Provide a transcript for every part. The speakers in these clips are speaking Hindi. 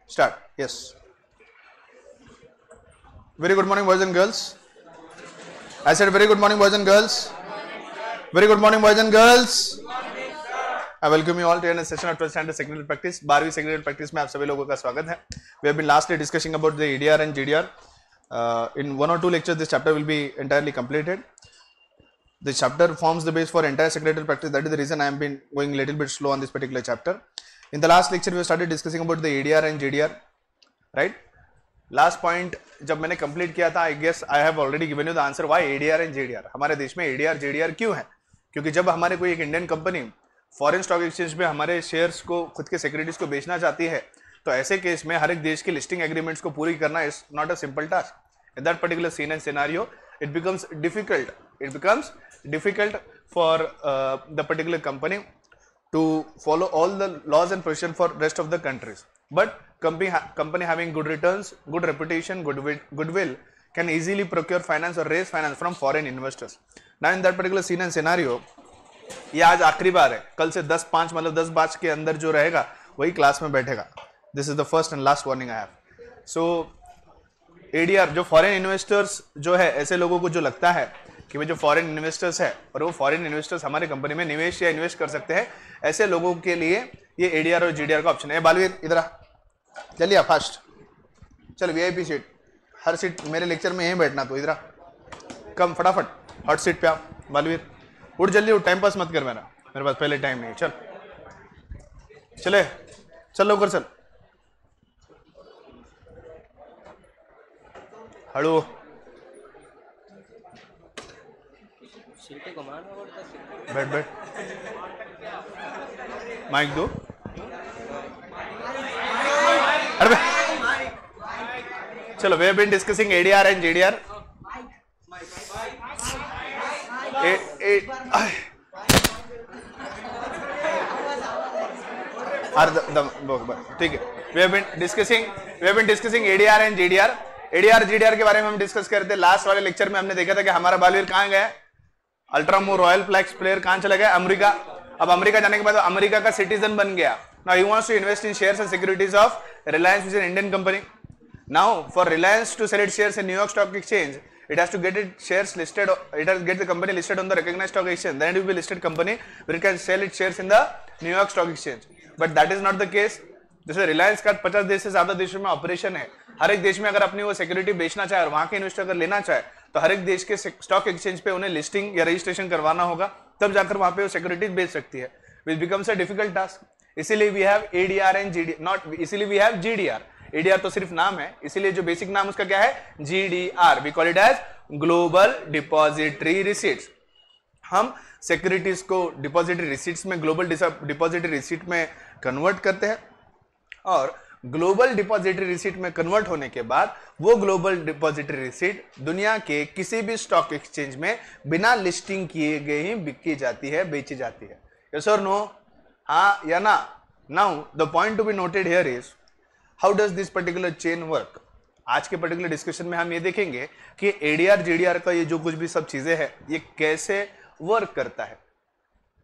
Start. Yes. Very good morning, boys and girls. I said very good morning, boys and girls. Very good morning, boys and girls. I welcome you all to a session of 12th standard secretarial practice. 12वीं secretarial practice में आप सभी लोगों का स्वागत है. We have been lastly discussing about the ADR and GDR. In one or two lectures, this chapter will be entirely completed. The chapter forms the base for entire secretarial practice. That is the reason I have been going a little bit slow on this particular chapter. In the last lecture, we started discussing about the ADR and GDR, right? Last point जब मैंने complete किया था, I guess I have already given you the answer why ADR and GDR. हमारे देश में ADR, GDR क्यों है? क्योंकि जब हमारे कोई एक Indian company foreign stock exchange पे हमारे शेयर्स को, खुद के सिक्योरिटीज को बेचना चाहती है, तो ऐसे केस में हर एक देश की लिस्टिंग एग्रीमेंट्स को पूरी करना is not a simple task. In that particular scene and scenario it becomes difficult for the particular company to follow all the laws and procedures for rest of the countries, but company having good returns, good reputation, goodwill can easily procure finance or raise finance from foreign investors. Now in that particular scene and scenario, ये आज आखिरी बार है, कल से 10-5 मतलब 10 बैच के अंदर जो रहेगा वही क्लास में बैठेगा. This is the first and last warning I have. So ADR जो फॉरेन इन्वेस्टर्स जो है, ऐसे लोगों को जो लगता है कि भाई जो फॉरेन इन्वेस्टर्स है और वो फॉरेन इन्वेस्टर्स हमारे कंपनी में निवेश या इन्वेस्ट कर सकते हैं, ऐसे लोगों के लिए ये एडीआर और जीडीआर का ऑप्शन है. बालवीर इधर आ, चलिए फास्ट चल. वीआईपी सीट, हर सीट मेरे लेक्चर में यहीं बैठना. तो इधर आ, कम फटाफट हॉट सीट पे आ. बालवीर उठ जल्दी उठ, टाइम पास मत कर मेरे पास पहले टाइम नहीं. चल चले चल लवकर चल. हळू बैठ माइक दो. अरे चलो, we have been discussing ADR and GDR. ठीक है, we have been discussing ADR and GDR. ADR GDR के बारे में हम डिस्कस करते. लास्ट वाले लेक्चर में हमने देखा था कि हमारा बालवीर कहां गया, अल्ट्रामो रॉयल फ्लैक्स प्लेयर कहां चला गया, अमेरिका. अब अमेरिका जाने के बाद अमेरिका का सिटीजन बन गया. Now he wants to invest in shares and securities of Reliance, which is an Indian company. Now for Reliance to sell its shares in New York stock exchange, it has to get its shares listed, it has to get the company listed on the recognized stock exchange, then it will be listed company where it can sell its shares in the New York Stock Exchange. But that is not the case. जैसे रिलायंस का 50 देश से ज्यादा देशों में ऑपरेशन है. हर एक देश में अगर अपनी वो सिक्योरिटी बेचना चाहे और वहां के इन्वेस्टर अगर लेना चाहे, तो हर एक देश के स्टॉक एक्सचेंज पे उन्हें लिस्टिंग या रजिस्ट्रेशन करवाना होगा, तब जाकर वहां पे वो सिक्योरिटीज बेच सकती है. Which becomes a difficult task. इसीलिए we have ADR and GDR, not इसीलिए वी हैव जीडीआर. एडीआर तो सिर्फ नाम है, इसीलिए जो बेसिक नाम उसका क्या है, GDR. We call it as global depository receipts. हम सिक्योरिटीज को डिपॉजिटरी रिसीट्स में, ग्लोबल डिपॉजिटरी रिसीट में कन्वर्ट करते हैं, और ग्लोबल डिपॉजिटरी रिसीट में कन्वर्ट होने के बाद वो ग्लोबल डिपॉजिटरी रिसीट दुनिया के किसी भी स्टॉक एक्सचेंज में बिना लिस्टिंग किए गए ही बिकी जाती है, बेची जाती है. यस और नो, हाँ या ना. Now the point to be noted here is how does this particular chain work. आज के पर्टिकुलर डिस्कशन में हम ये देखेंगे कि एडीआर जीडीआर का ये जो कुछ भी सब चीजें हैं, ये कैसे वर्क करता है.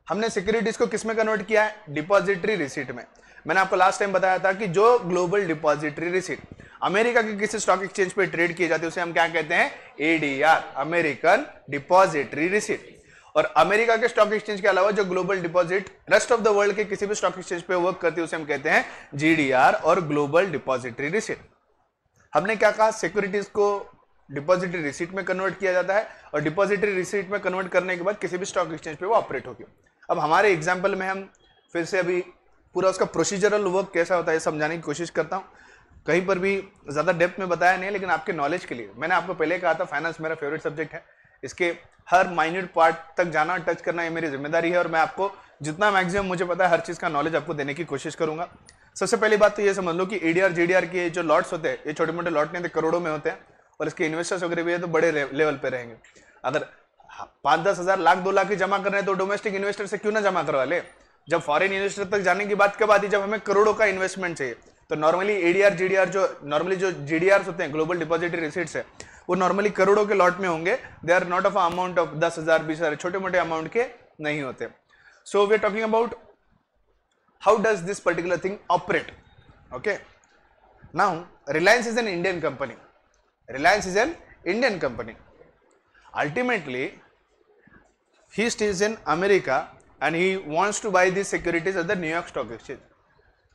हमने सिक्योरिटीज को किस में कन्वर्ट किया है, डिपॉजिटरी रिसीट में. मैंने आपको लास्ट टाइम बताया था कि जो ग्लोबल डिपॉजिटरी रिसीट अमेरिका के किसी स्टॉक एक्सचेंज पे ट्रेड किए जाते हैं, उसे हम क्या कहते हैं, एडीआर, अमेरिकन डिपॉजिटरी रिसीट. और अमेरिका के स्टॉक एक्सचेंज के अलावा जो global deposit rest of the world के किसी भी स्टॉक एक्सचेंज पे वर्क करती है, उसे हम कहते हैं जीडीआर और ग्लोबल डिपॉजिटरी रिसीट. हमने क्या कहा, सिक्योरिटीज को डिपॉजिटरी रिसीट में कन्वर्ट किया जाता है, और डिपॉजिटरी रिसीट में कन्वर्ट करने के बाद किसी भी स्टॉक एक्सचेंज पे वो ऑपरेट होगी. अब हमारे एग्जांपल में हम फिर से अभी पूरा उसका प्रोसीजरल वर्क कैसा होता है समझाने की कोशिश करता हूं. कहीं पर भी ज्यादा डेप्थ में बताया नहीं, लेकिन आपके नॉलेज के लिए. मैंने आपको पहले कहा था फाइनेंस मेरा फेवरेट सब्जेक्ट है. इसके हर माइन्यूट पार्ट तक जाना, टच करना ये मेरी जिम्मेदारी है, और मैं आपको जितना मैक्सिमम मुझे पता है हर चीज का नॉलेज आपको देने की कोशिश करूंगा. सबसे पहली बात तो ये समझ लो कि एडीआर जीडीआर के जो लॉट्स होते हैं, ये छोटे मोटे लॉट नहीं होते, करोड़ों में होते हैं, और इसके इन्वेस्टर्स वगैरह भी है तो बड़े लेवल पे रहेंगे. अगर 5-10 हजार लाख 2 लाख की जमा कर रहे हैं तो डोमेस्टिक इन्वेस्टर से क्यों ना जमा करवा ले. जब फॉरेन इन्वेस्टर तक जाने की बात कब आती है, जब हमें करोड़ों का इन्वेस्टमेंट चाहिए. तो नॉर्मली एडीआर जीडीआर जो नॉर्मली जो जीडीआर होते हैं, ग्लोबल डिपॉजिटरी रिसीट्स है, वो नॉर्मली करोड़ों के लॉट में होंगे. They are not of amount of 10,000 20,000, छोटे मोटे अमाउंट के नहीं होते. So we are talking about how does this particular thing operate. Okay, now Reliance is an Indian company, Reliance is an Indian company, ultimately he stays in America and he wants to buy these securities at the New York Stock Exchange.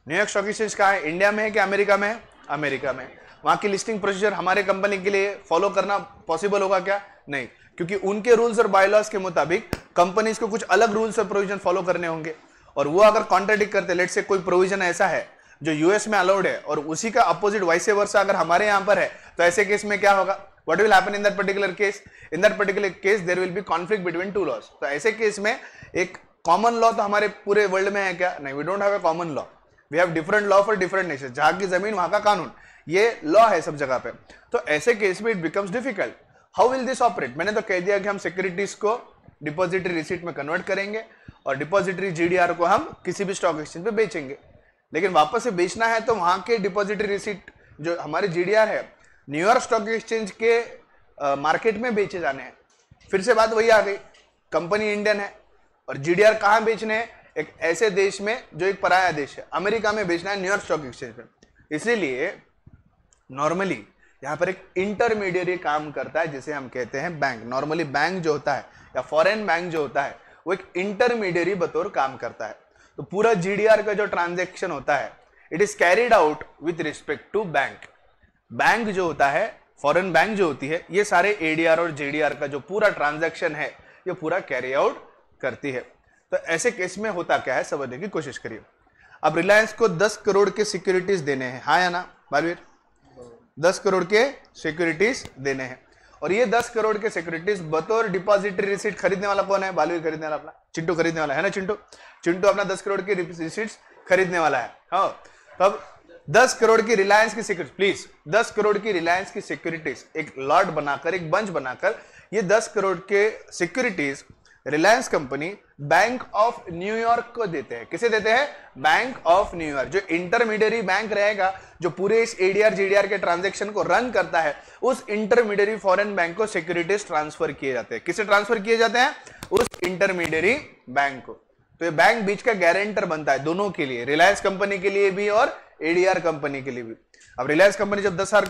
New York stock exchange कहाँ है, इंडिया में है कि अमेरिका में है, अमेरिका में। वहां की लिस्टिंग प्रोसीजर हमारे कंपनी के लिए फॉलो करना पॉसिबल होगा क्या, नहीं, क्योंकि उनके रूल्स और बायलॉज के मुताबिक कंपनीज को कुछ अलग रूल्स और प्रोविजन फॉलो करने होंगे, और वो अगर कॉन्ट्राडिक्ट करते, लेट से कोई प्रोविजन ऐसा है जो यूएस में अलाउड है और उसी का अपोजिट वाइसे वर्सा अगर हमारे यहाँ पर है, तो ऐसे केस में क्या होगा, what will happen in that particular case? In that particular case there will be conflict between two laws. तो ऐसे केस में एक कॉमन लॉ तो हमारे पूरे वर्ल्ड में है क्या, नहीं, we don't have a common law. We have different law for different nations. जहाँ की जमीन वहां का कानून, ये लॉ है सब जगह पे। तो ऐसे केस में it becomes difficult. How will this operate? मैंने तो कह दिया कि हम सिक्योरिटीज को डिपॉजिटरी रिसीट में कन्वर्ट करेंगे और डिपॉजिटरी जीडीआर को हम किसी भी स्टॉक एक्सचेंज पे बेचेंगे, लेकिन वापस से बेचना है तो वहां के डिपॉजिटरी रिसीट जो हमारे जीडीआर है न्यूयॉर्क स्टॉक एक्सचेंज के मार्केट में बेचे जाने हैं। फिर से बात वही आ गई, कंपनी इंडियन है और जीडीआर कहां बेचने हैं, एक ऐसे देश में जो एक पराया देश है, अमेरिका में बेचना है, न्यूयॉर्क स्टॉक एक्सचेंज में। इसलिए नॉर्मली यहां पर एक इंटरमीडिएरी काम करता है जिसे हम कहते हैं बैंक। नॉर्मली बैंक जो होता है या फॉरेन बैंक जो होता है वो एक इंटरमीडिएरी बतौर काम करता है। तो पूरा जीडीआर का जो ट्रांजैक्शन होता है it is carried out with respect to bank. Bank जो होता है, फॉरेन बैंक जो होती है, ये सारे एडीआर और जेडीआर का जो पूरा ट्रांजैक्शन है ये पूरा कैरी आउट करती है। तो ऐसे केस में होता क्या है समझने की कोशिश करिए। अब रिलायंस को 10 करोड़ के सिक्योरिटीज देने हैं, हाँ या ना बालवीर, 10 करोड़ के सिक्योरिटीज देने हैं, और ये 10 करोड़ के सिक्योरिटीज बतौर डिपॉजिटरी रिसीट खरीदने वाला कौन है, बालवीर खरीदने वाला अपना चिंटू खरीदने वाला है ना, चिंटू अपना 10 करोड़ की रिसीट्स खरीदने वाला है। हाँ, तब 10 करोड़ की रिलायंस की सिक्योरिटी, प्लीज 10 करोड़ की रिलायंस की सिक्योरिटीज एक लॉट बनाकर, एक बंच बनाकर, ये 10 करोड़ के securities Reliance company bank of New York को देते हैं। किसे देते हैं, बैंक ऑफ न्यूयॉर्क, जो इंटरमीडिएरी बैंक रहेगा जो पूरे इस एडीआर जीडीआर के ट्रांजैक्शन को रन करता है, उस इंटरमीडिएरी फॉरेन बैंक को सिक्योरिटीज ट्रांसफर किए जाते हैं। किसे ट्रांसफर किए जाते हैं, उस इंटरमीडिएरी बैंक को। तो ये बैंक बीच का गारंटर बनता है दोनों के लिए, रिलायंस कंपनी के लिए भी और एडीआर कंपनी के लिए भी। अब रिलायंस कंपनी जब 10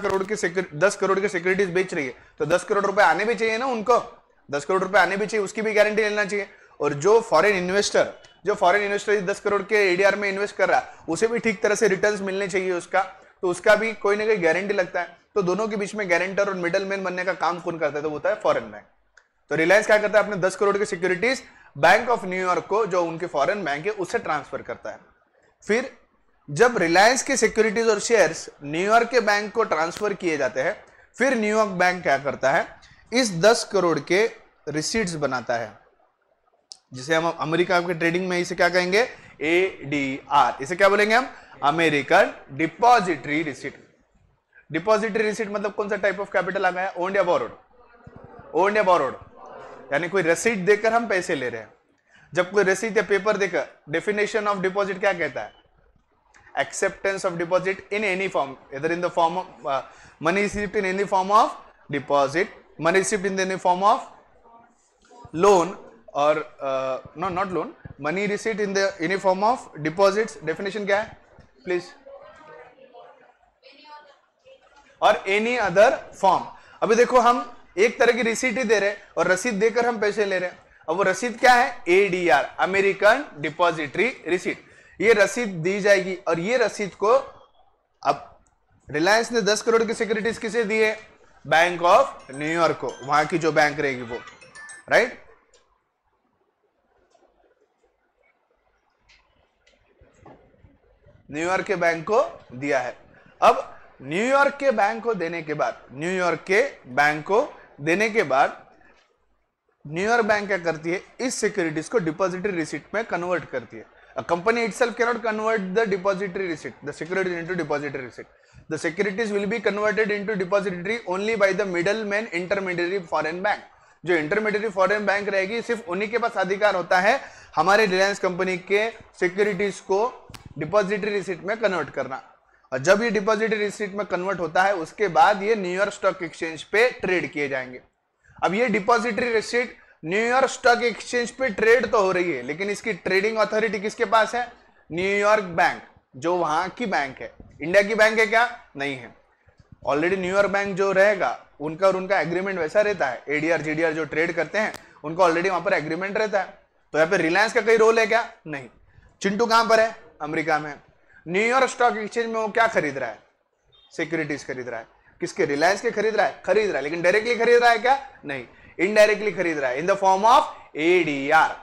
करोड़ के सिक्योरिटीज बेच रही है तो 10 करोड़ रुपए आने भी चाहिए ना उनको, 10 करोड़ रुपए आने भी चाहिए, उसकी भी गारंटी लेना चाहिए। और जो फॉरेन इन्वेस्टर 10 करोड़ के एडीआर में इन्वेस्ट कर रहा है उसे भी ठीक तरह से रिटर्न्स मिलने चाहिए उसका, तो उसका भी कोई ना कोई गारंटी लगता है। तो दोनों के बीच में गारंटर और मिडलमैन बनने का काम कौन करता है, तो होता है फॉरेन बैंक। तो रिलायंस क्या करता है, अपने 10 करोड़ के सिक्योरिटीज बैंक ऑफ न्यूयॉर्क को, जो उनके फॉरेन बैंक है, उससे ट्रांसफर करता है। फिर जब रिलायंस के सिक्योरिटीज और शेयर्स न्यूयॉर्क के बैंक को ट्रांसफर किए जाते हैं, फिर न्यूयॉर्क बैंक क्या करता है, इस 10 करोड़ के रिसीट्स बनाता है, जिसे हम अमेरिका के ट्रेडिंग में इसे क्या कहेंगे, एडीआर। इसे क्या बोलेंगे हम, American depository receipt. Depository receipt मतलब कौन सा टाइप ऑफ कैपिटल आ गया, ओन्ड या बोरोड, ओन्ड या बोरोड, यानी कोई रसीद देकर हम पैसे ले रहे हैं। जब कोई रसीद या पेपर देकर, डेफिनेशन ऑफ डिपॉजिट क्या कहता है, acceptance of deposit in any form, either in the form of money receipt in any form of deposit, money receipt in any form of loan, or no, not loan, money receipt in the any form of deposits। definition क्या है प्लीज, और any other form। अभी देखो हम एक तरह की रिसीट ही दे रहे हैं और रसीद देकर हम पैसे ले रहे हैं। अब वो रसीद क्या है, एडीआर, अमेरिकन डिपॉजिटरी रिसीट। ये रसीद दी जाएगी और ये रसीद को अब रिलायंस ने 10 करोड़ की सिक्योरिटीज किसे दी है, बैंक ऑफ न्यूयॉर्क को, वहां की जो बैंक रहेगी वो, राइट। न्यूयॉर्क के बैंक को दिया है। अब न्यूयॉर्क के बैंक को देने के बाद, न्यूयॉर्क के बैंक को देने के बाद न्यूयॉर्क बैंक क्या करती है, इस सिक्योरिटीज को डिपॉजिटरी रिसीट में कन्वर्ट करती है। A company itself cannot convert the depository receipt, the securities into depository receipt. The securities will be converted into depository only by the middleman intermediary foreign bank. जो इंटरमीडिएरी फॉरेन बैंक रहेगी, सिर्फ उन्हीं के पास अधिकार होता है हमारे रिलायंस कंपनी के सिक्योरिटीज को डिपॉजिटरी रिसीट में कन्वर्ट करना। और जब ये डिपॉजिटरी रिसीट में कन्वर्ट होता है उसके बाद ये न्यूयॉर्क स्टॉक एक्सचेंज पे ट्रेड किए जाएंगे। अब ये depository receipt New York stock exchange पे ट्रेड तो हो रही है, लेकिन इसकी ट्रेडिंग अथॉरिटी किसके पास है, न्यूयॉर्क बैंक, जो वहां की बैंक है। इंडिया की बैंक है क्या? नहीं है। ऑलरेडी न्यूयॉर्क बैंक जो रहेगा उनका और उनका एग्रीमेंट वैसा रहता है, एडीआर जीडीआर जो ट्रेड करते हैं उनका ऑलरेडी वहां पर एग्रीमेंट रहता है। तो यहाँ पे रिलायंस का कोई रोल है क्या? नहीं। चिंटू कहां पर है? अमेरिका में। न्यूयॉर्क स्टॉक एक्सचेंज में वो क्या खरीद रहा है? सिक्योरिटीज खरीद रहा है। किसके? रिलायंस के खरीद रहा है? खरीद रहा है, लेकिन डायरेक्टली खरीद रहा है क्या? नहीं, इनडायरेक्टली खरीद रहा है इन द फॉर्म ऑफ एडीआर।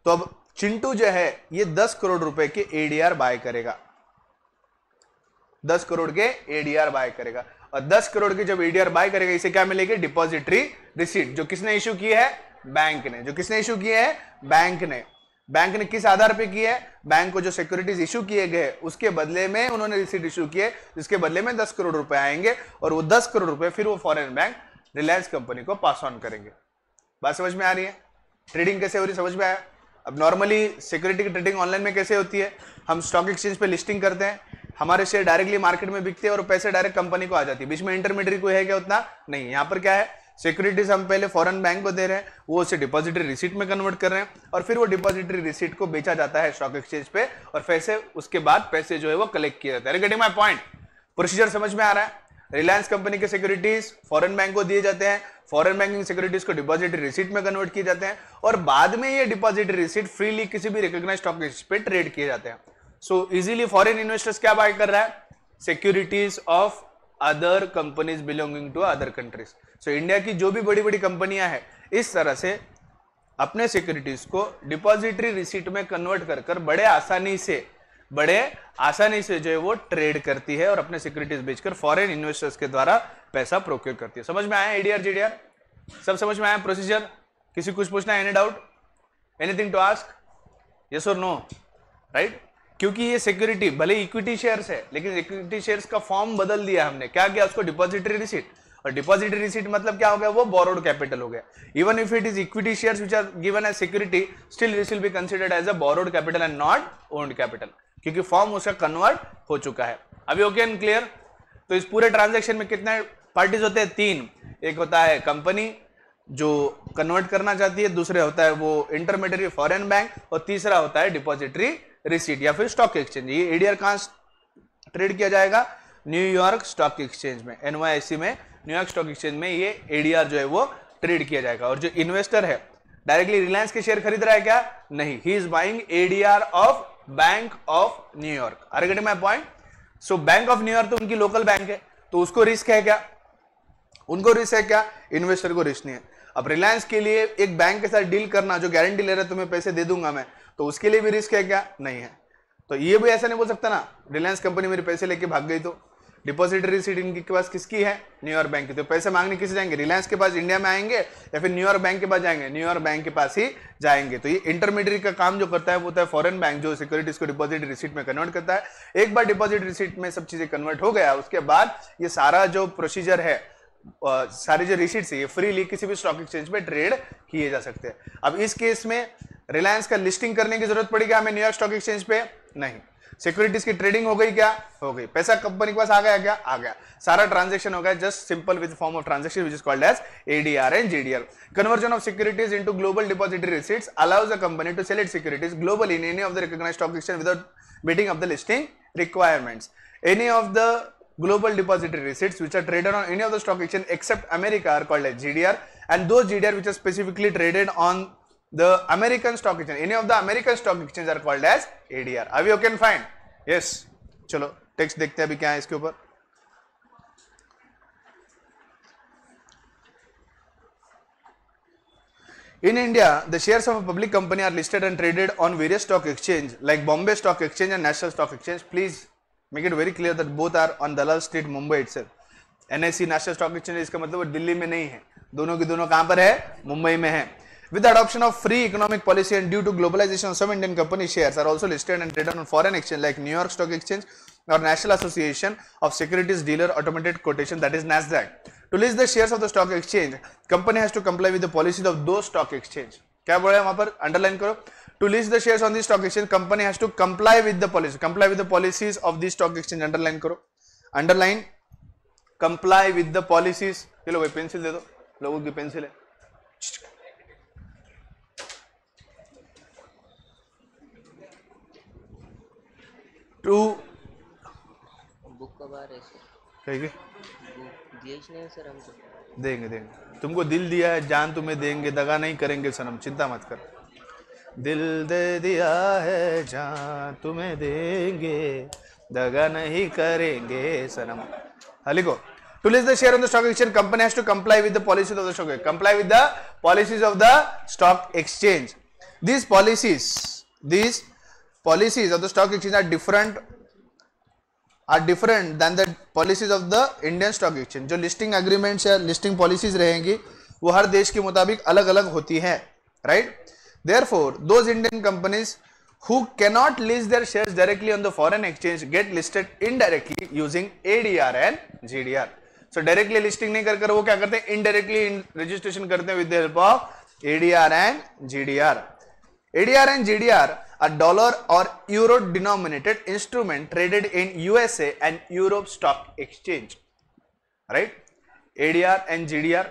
तो अब चिंटू जो है ये 10 करोड़ रुपए के एडीआर बाय करेगा, 10 करोड़ के एडीआर बाय करेगा। और 10 करोड़ के जब एडीआर बाय करेगा इसे क्या मिलेगी? डिपॉजिटरी रिसीट, जो किसने इशू की है? बैंक ने। जो किसने इशू किए है? बैंक ने। बैंक ने किस आधार पे की है? बैंक को जो सिक्योरिटीज इशू किए गए उसके बदले में उन्होंने रिसीट इशू किए, जिसके बदले में 10 करोड़ रुपए आएंगे और वो 10 करोड़ रुपए फिर वो फॉरेन बैंक रिलायंस कंपनी को पास ऑन करेंगे। बात समझ में आ रही है? ट्रेडिंग कैसे हो रही समझ में आया? अब नॉर्मली सिक्योरिटी की ट्रेडिंग ऑनलाइन में कैसे होती है? हम स्टॉक एक्सचेंज पे लिस्टिंग करते हैं, हमारे शेयर डायरेक्टली मार्केट में बिकते हैं और पैसे डायरेक्ट कंपनी को आ जाती है। बीच में इंटरमीडिएट कोई है क्या? उतना नहीं। यहाँ पर क्या है? सिक्योरिटीज हम पहले फॉरेन बैंक को दे रहे हैं, वो उसे डिपॉजिटरी रिसीट में कन्वर्ट कर रहे हैं और फिर वो डिपॉजिटरी रिसीट को बेचा जाता है स्टॉक एक्सचेंज पे और पैसे उसके बाद पैसे जो है वो कलेक्ट किए जाते हैं। Getting my point? प्रोसीजर समझ में आ रहा है? रिलायंस कंपनी के सिक्योरिटीज फॉरेन बैंक को दिए जाते हैं, फॉरेन बैंकिंग सिक्योरिटीज को डिपॉजिटरी रिसीट में कन्वर्ट किए जाते हैं और बाद में ये डिपॉजिटरी रिसीट फ्रीली किसी भी रिकॉग्नाइज्ड स्टॉक एक्सचेंज पे ट्रेड किए जाते हैं। सो इजीली फॉरेन इन्वेस्टर्स क्या बाय कर रहा है? Securities of other companies belonging to other countries. So India की जो भी बड़ी बड़ी कंपनियां हैं इस तरह से अपने सिक्योरिटीज को डिपॉजिटरी रिसीट में कन्वर्ट कर कर बड़े आसानी से जो है वो ट्रेड करती है और अपने सिक्योरिटीज बेचकर फॉरेन इन्वेस्टर्स के द्वारा पैसा प्रोक्योर करती है। समझ में आया? एडीआर जीडीआर सब समझ में आया? प्रोसीजर किसी कुछ पूछना है? Any doubt? Anything to ask? Yes और नो? राइट? क्योंकि ये सिक्योरिटी भले इक्विटी शेयर्स है लेकिन इक्विटी शेयर्स का फॉर्म बदल दिया हमने। क्या किया? उसको डिपॉजिटरी रिसीट। और डिपॉजिटरी रिसीट मतलब क्या हो गया? वो बोरोड कैपिटल हो गया। Even if it is equity shares which are given as security, still this will be considered as a borrowed capital and not owned capital, क्योंकि फॉर्म उसका कन्वर्ट हो चुका है। अभी ओके एंड क्लियर? तो इस पूरे ट्रांजेक्शन में कितने पार्टीज होते हैं? 3। एक होता है कंपनी जो कन्वर्ट करना चाहती है, दूसरे होता है वो इंटरमीडिएट फॉरेन बैंक और तीसरा होता है डिपॉजिटरी रिसीट या फिर स्टॉक एक्सचेंज। ये एडीआर कहां ट्रेड किया जाएगा? न्यूयॉर्क स्टॉक एक्सचेंज में, एनवाईसी में, न्यूयॉर्क स्टॉक एक्सचेंज में ये एडीआर जो है वो ट्रेड किया जाएगा। और जो इन्वेस्टर है डायरेक्टली रिलायंस के शेयर खरीद रहा है क्या? नहीं, he is buying ADR of bank of New York. Are you getting my point? So bank of New York तो उनकी लोकल बैंक है, तो उसको रिस्क है क्या? उनको रिस्क है क्या? इन्वेस्टर को रिस्क नहीं है। अब रिलायंस के लिए एक बैंक के साथ डील करना जो गारंटी ले रहा है तुम्हें पैसे दे दूंगा मैं, तो उसके लिए भी रिस्क है क्या? नहीं है। तो ये भी ऐसा नहीं बोल सकता ना रिलायंस कंपनी मेरे पैसे लेके भाग गई तो डिपॉजिटरी रिसीट इनके पास किसकी है? न्यूयॉर्क बैंक की। तो पैसे मांगने किसे जाएंगे? रिलायंस के पास इंडिया में आएंगे या फिर न्यूयॉर्क बैंक के पास जाएंगे? न्यूयॉर्क बैंक के पास ही जाएंगे। तो ये इंटरमीडिएट का काम जो करता है वो होता है फॉरेन बैंक, जो सिक्योरिटीज को डिपॉजिटरी रिसीट में कन्वर्ट करता है। एक बार डिपॉजिट रिसीट में सब चीजें कन्वर्ट हो गया उसके बाद ये सारा जो प्रोसीजर है, सारी जो रिसीट्स है ये फ्रीली किसी भी स्टॉक एक्सचेंज पे ट्रेड किए जा सकते हैं। अब इस केस में रिलायंस का लिस्टिंग करने की जरूरत पड़ी क्या हमें न्यूयॉर्क स्टॉक एक्सचेंज पे? नहीं। सिक्योरिटीज की ट्रेडिंग हो गई क्या? हो गई। पैसा कंपनी के पास आ गया क्या? आ गया। सारा ट्रांजैक्शन हो गया just simple with form of transaction which is called as ADR and GDR. Conversion of securities into global depository receipts allows the company to sell its securities globally in any of the recognised stock exchange without meeting of the listing requirements. Any of the global depository receipts which are traded on any of the stock exchange except America are called as GDR, and those GDR which are specifically traded on the American stock exchange, any of the American stock exchange are called as ADR. Are we okay and fine? Yes. चलो टेक्स्ट देखते हैं अभी क्या है इसके ऊपर। In India, the shares of a public company are listed and traded on various stock exchange like Bombay Stock Exchange and National Stock Exchange. Please make it very clear that both are on Dalal Street, Mumbai itself. NSE National Stock Exchange इसका मतलब वो दिल्ली में नहीं है, दोनों की दोनों कहां पर है? मुंबई में है। With the adoption of free economic policy and due to globalization, some Indian company shares are also listed and traded on foreign exchange like New York Stock Exchange or National Association of Securities Dealer Automated Quotation, that is NASDAQ. To list the shares of the stock exchange, company has to comply with the policies of those stock exchange. क्या बोला है वहां पर? अंडरलाइन करो। To list the shares on the stock exchange, company has to comply with the policies. Comply with the policies of the stock exchange. Underline करो। Underline comply with the policies. चलो भाई पेंसिल दे दो, लोगों की पेंसिल है। कब आ रहे सर? कहेंगे दिए ही नहीं सर हमको। देंगे देंगे, तुमको दिल दिया है, जान तुम्हें देंगे, दगा नहीं करेंगे सनम, चिंता मत कर। दिल दे दिया है, जान तुम्हें देंगे, दगा नहीं करेंगे सनम। लिखो, to list the share on the stock exchange, company has to comply with the policies of the stock exchange. Comply with the policies of the stock exchange. These policies of the stock exchange are different than the policies of the Indian stock exchange. जो listing agreements या listing policies रहेंगी वो हर देश के मुताबिक अलग अलग होती हैं, right? Therefore, those Indian companies who cannot list their shares directly on the foreign exchange get listed indirectly using ADR and GDR. So directly listing नहीं कर वो क्या करते हैं, indirectly registration करते हैं with the help of ADR and GDR. ADR and GDR are dollar or euro denominated instrument traded in USA and Europe stock exchange, right? ADR and GDR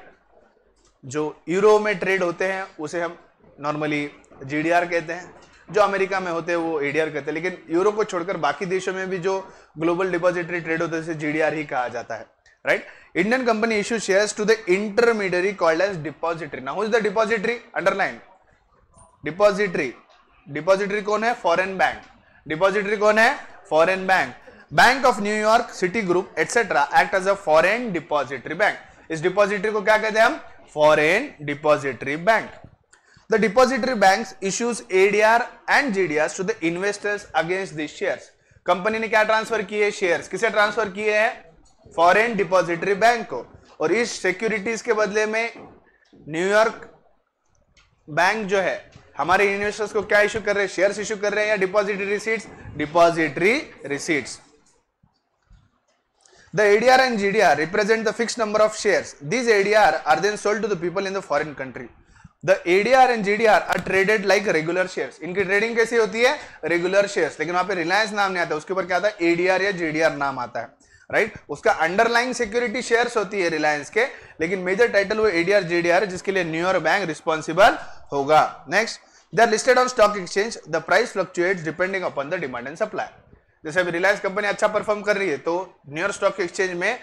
जो यूरो में ट्रेड होते हैं उसे हम नॉर्मली GDR कहते हैं, जो अमेरिका में होते हैं वो ADR कहते हैं, लेकिन यूरो को छोड़कर बाकी देशों में भी जो ग्लोबल डिपॉजिटरी ट्रेड होते हैं उसे GDR ही कहा जाता है, right? Indian company issue shares to the intermediary called as depository. Now who is the depository? Underline. Depository कौन है? Foreign bank. डिपॉजिटरी कौन है? Foreign bank. Bank of New York, city group etcetera act as a foreign depository bank. इस डिपॉजिटरी को क्या कहते हैं हम? Foreign depository bank. The depository banks issues ADR and GDR to the investors against the shares. Company ने क्या ट्रांसफर किए? शेयर्स. किसे ट्रांसफर किए हैं? फॉरेन डिपॉजिटरी बैंक को. और इस सिक्योरिटीज के बदले में न्यूयॉर्क बैंक जो है हमारे इन्वेस्टर्स को क्या इश्यू कर रहे हैं? शेयर्स इश्यू कर रहे हैं या depository receipts? Depository receipts. The ADR and GDR represent the fixed number of shares. These ADR are then sold to the people in the foreign country. The ADR and GDR are traded like regular shares. इनकी ट्रेडिंग कैसी होती है? Regular shares. लेकिन वहां पे रिलायंस नाम नहीं आता, उसके ऊपर क्या आता है? ADR या GDR नाम आता है, राइट? उसका अंडरलाइंग सिक्योरिटी शेयर्स होती है रिलायंस के, लेकिन मेजर टाइटल वो ADR GDR है जिसके लिए न्यूयॉर्क बैंक रिस्पॉन्सिबल होगा. Next, they are listed on stock exchange. The price fluctuates depending upon the demand and supply. जैसे अभी रिलायंस कंपनी अच्छा परफॉर्म कर रही है तो न्यूयॉर्क स्टॉक एक्सचेंज में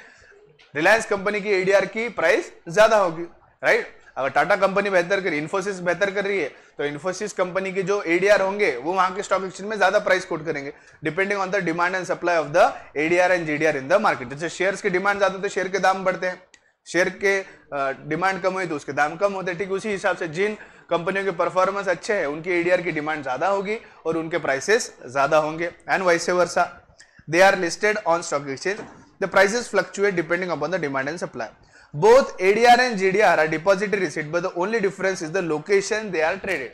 रिलायंस कंपनी की ADR की प्राइस ज्यादा होगी, राइट? अगर टाटा कंपनी बेहतर कर रही है, इन्फोसिस बेहतर कर रही है, तो इन्फोसिस कंपनी की जो ADR होंगे वो वहां के स्टॉक एक्सचेंज में ज्यादा प्राइस कोट करेंगे, depending on the demand and supply of the ADR and GDR in the market. जैसे शेयर्स की डिमांड ज्यादा तो शेयर के दाम बढ़ते हैं, शेयर के डिमांड कम हुई तो उसके दाम कम होते हैं. ठीक उसी हिसाब से जिन कंपनियों के परफॉर्मेंस अच्छे हैं उनकी ADR की डिमांड ज्यादा होगी और उनके प्राइसेस ज्यादा होंगे, and vice versa. They are listed on stock exchange. The prices fluctuate depending upon the demand and supply. Both ADR and GDR are depository receipt, but the only difference is the location they are traded.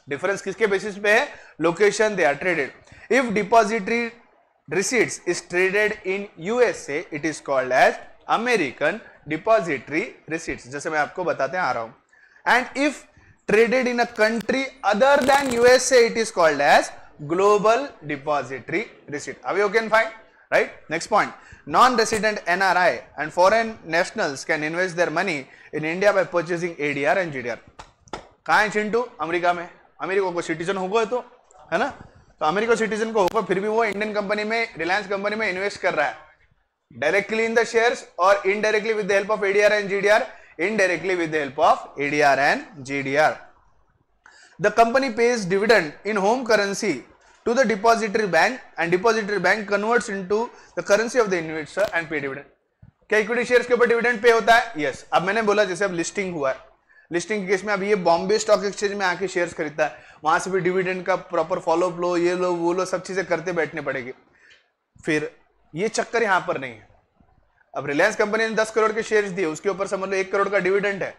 Difference किसके बेसिस पे है? Location they are traded. If depository receipts is traded in USA, it is called as American depository receipts. जैसे मैं आपको बताते आ रहा हूं. And if traded in a country other than USA, it is called as global depository receipt. Are we okay and fine? Right? Next point. Non-resident NRI and foreign nationals can invest their money in India by purchasing ADR and GDR. कहाँ है चिंटू? अमेरिका में. अमेरिका को सिटीजन होगा तो, है ना? तो अमेरिका सिटीजन को होगा, फिर भी वो इंडियन कंपनी में, रिलायंस कंपनी में इन्वेस्ट कर रहा है. डायरेक्टली इन द शेयर्स और indirectly with the help of ADR and GDR. Indirectly with the help of ADR and GDR. The company pays dividend in home currency to the depository bank and depository bank converts into the currency of the investor and pay dividend. क्या इक्विटी शेयर्स के ऊपर डिविडेंड पे होता है? यस. अब मैंने बोला जैसे अब लिस्टिंग हुआ है, लिस्टिंग के केस में अब ये बॉम्बे स्टॉक एक्सचेंज में आके शेयर्स खरीदता है, वहां से भी डिविडेंड का प्रॉपर फॉलोअप लो, ये लो वो लो, सब चीजें करते बैठने पड़ेगी. फिर ये चक्कर यहां पर नहीं है. अब रिलायंस कंपनी ने 10 करोड़ के शेयर्स दिए, उसके ऊपर समझ लो 1 करोड़ का डिविडेंड है,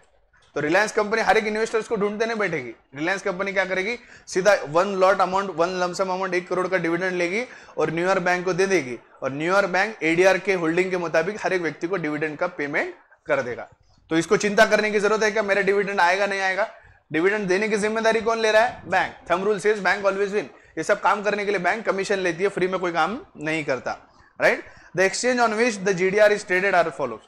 तो रिलायंस कंपनी हर एक इन्वेस्टर्स को ढूंढते नहीं बैठेगी. रिलायंस कंपनी क्या करेगी? सीधा one lot amount, one lump sum amount 1 crore का डिविडेंड लेगी और न्यूयॉर्क बैंक को दे देगी, और न्यूयॉर्क बैंक ADR के होल्डिंग के मुताबिक हर एक व्यक्ति को डिविडेंड का पेमेंट कर देगा. तो इसको चिंता करने की जरूरत है क्या मेरा डिविडेंड आएगा नहीं आएगा? डिविडेंड देने की जिम्मेदारी कौन ले रहा है? Bank. Thumb rule says bank always win. ये सब काम करने के लिए बैंक कमीशन लेती है, फ्री में कोई काम नहीं करता, right? The exchange on which the GDR is traded are follows.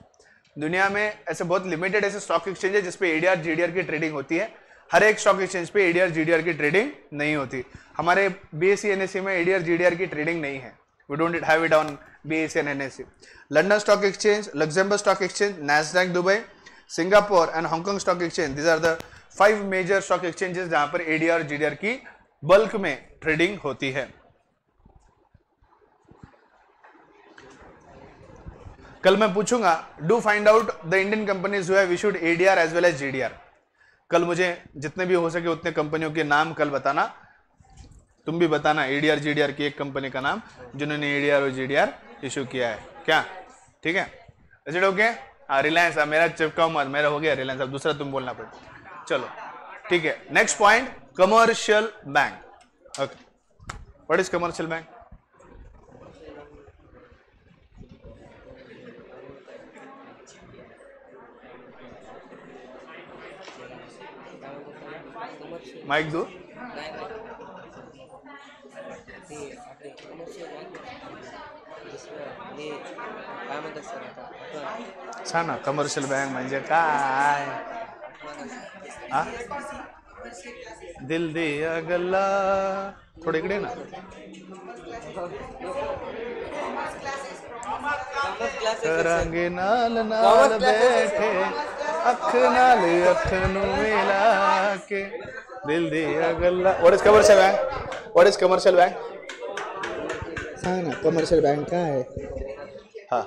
दुनिया में ऐसे बहुत लिमिटेड ऐसे स्टॉक एक्सचेंज है जिसपे ADR GDR की ट्रेडिंग होती है. हर एक स्टॉक एक्सचेंज पे ADR GDR की ट्रेडिंग नहीं होती. हमारे BSE NSE में ADR GDR की ट्रेडिंग नहीं है, We don't have it on BSE and NSE. London Stock Exchange, Luxembourg Stock Exchange, Nasdaq Dubai, Singapore and Hong Kong Stock Exchange. These are the 5 major stock exchanges जहां पर ADR और GDR की बल्क में ट्रेडिंग होती है. कल मैं पूछूंगा do find out the Indian companies who have issued ADR as well as GDR. कल मुझे जितने भी हो सके उतने कंपनियों के नाम कल बताना. तुम भी बताना ADR GDR की एक कंपनी का नाम जिन्होंने ADR और GDR इशू किया है. क्या ठीक है? Is it okay? हाँ रिलायंस. मेरा चिपकाओ मत, मेरा हो गया रिलायंस. अब दूसरा तुम बोलना पड़ेगा. चलो ठीक है. Next point commercial bank. Okay, what is commercial bank? Mike दो. छान. कमर्शियल बँक म्हणजे काय? दिल दिया गल्ला. थोडे इकडे ना. करांगे नाल नाल बैठे अख नाल अख नु मिला के दिल दिया गल्ला. What is commercial bank? What is commercial bank? हाँ ना, कमर्शियल बैंक का है. हाँ,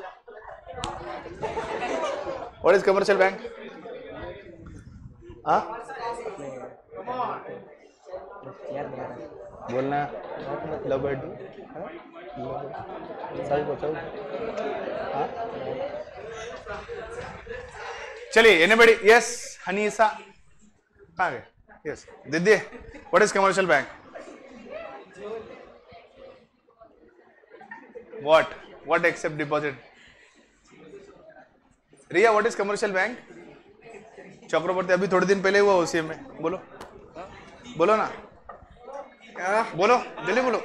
व्हाट इज कमर्शियल बैंक? हाँ बोलना. लबडी. चलिए एनीबडी? यस हनीसा. कहाँ गए? यस दीदी. What is commercial bank? What except deposit? Riya, what is commercial bank? Chakraborty अभी थोड़े दिन पहले हुआ OCM में. बोलो बोलो ना. बोलो जल्दी बोलो.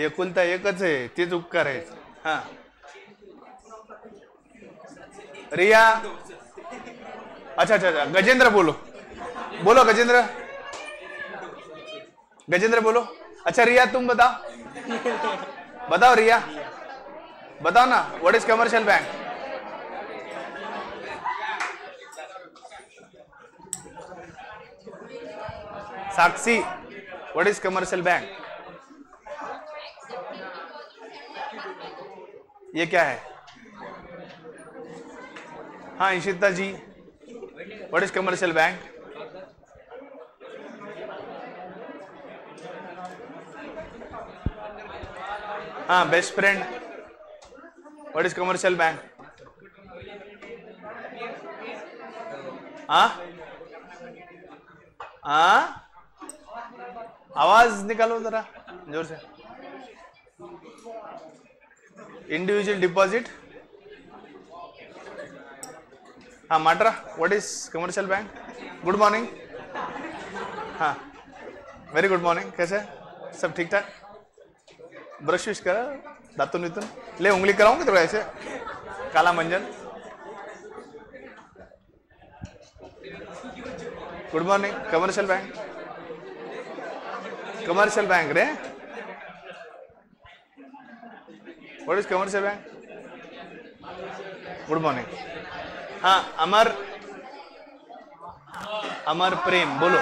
एकुलता एकच आहे, तेच उपकार आहे. हा रिया. अच्छा अच्छा अच्छा. गजेंद्र बोलो. बोलो गजेंद्र. गजेंद्र बोलो. अच्छा रिया तुम बताओ. बताओ रिया, बताओ ना. What is commercial bank? Sakshi, what is commercial bank? ये क्या है? हाँ Ishita ji, what is commercial bank? हाँ best friend, what is commercial bank? हाँ हाँ आवाज निकालो जरा जोर से. Individual deposit. हाँ Matra, what is commercial bank? Good morning. हाँ वेरी गुड मॉर्निंग. कैसे सब ठीक ठाक? ब्रश विश करा, दातुन वितुन ले. उंगली कराऊंगी थोड़ा ऐसे, काला मंजन. Good morning. Commercial bank. Commercial bank रे. What is commercial bank? Good morning. हाँ अमर, अमर प्रेम बोलो.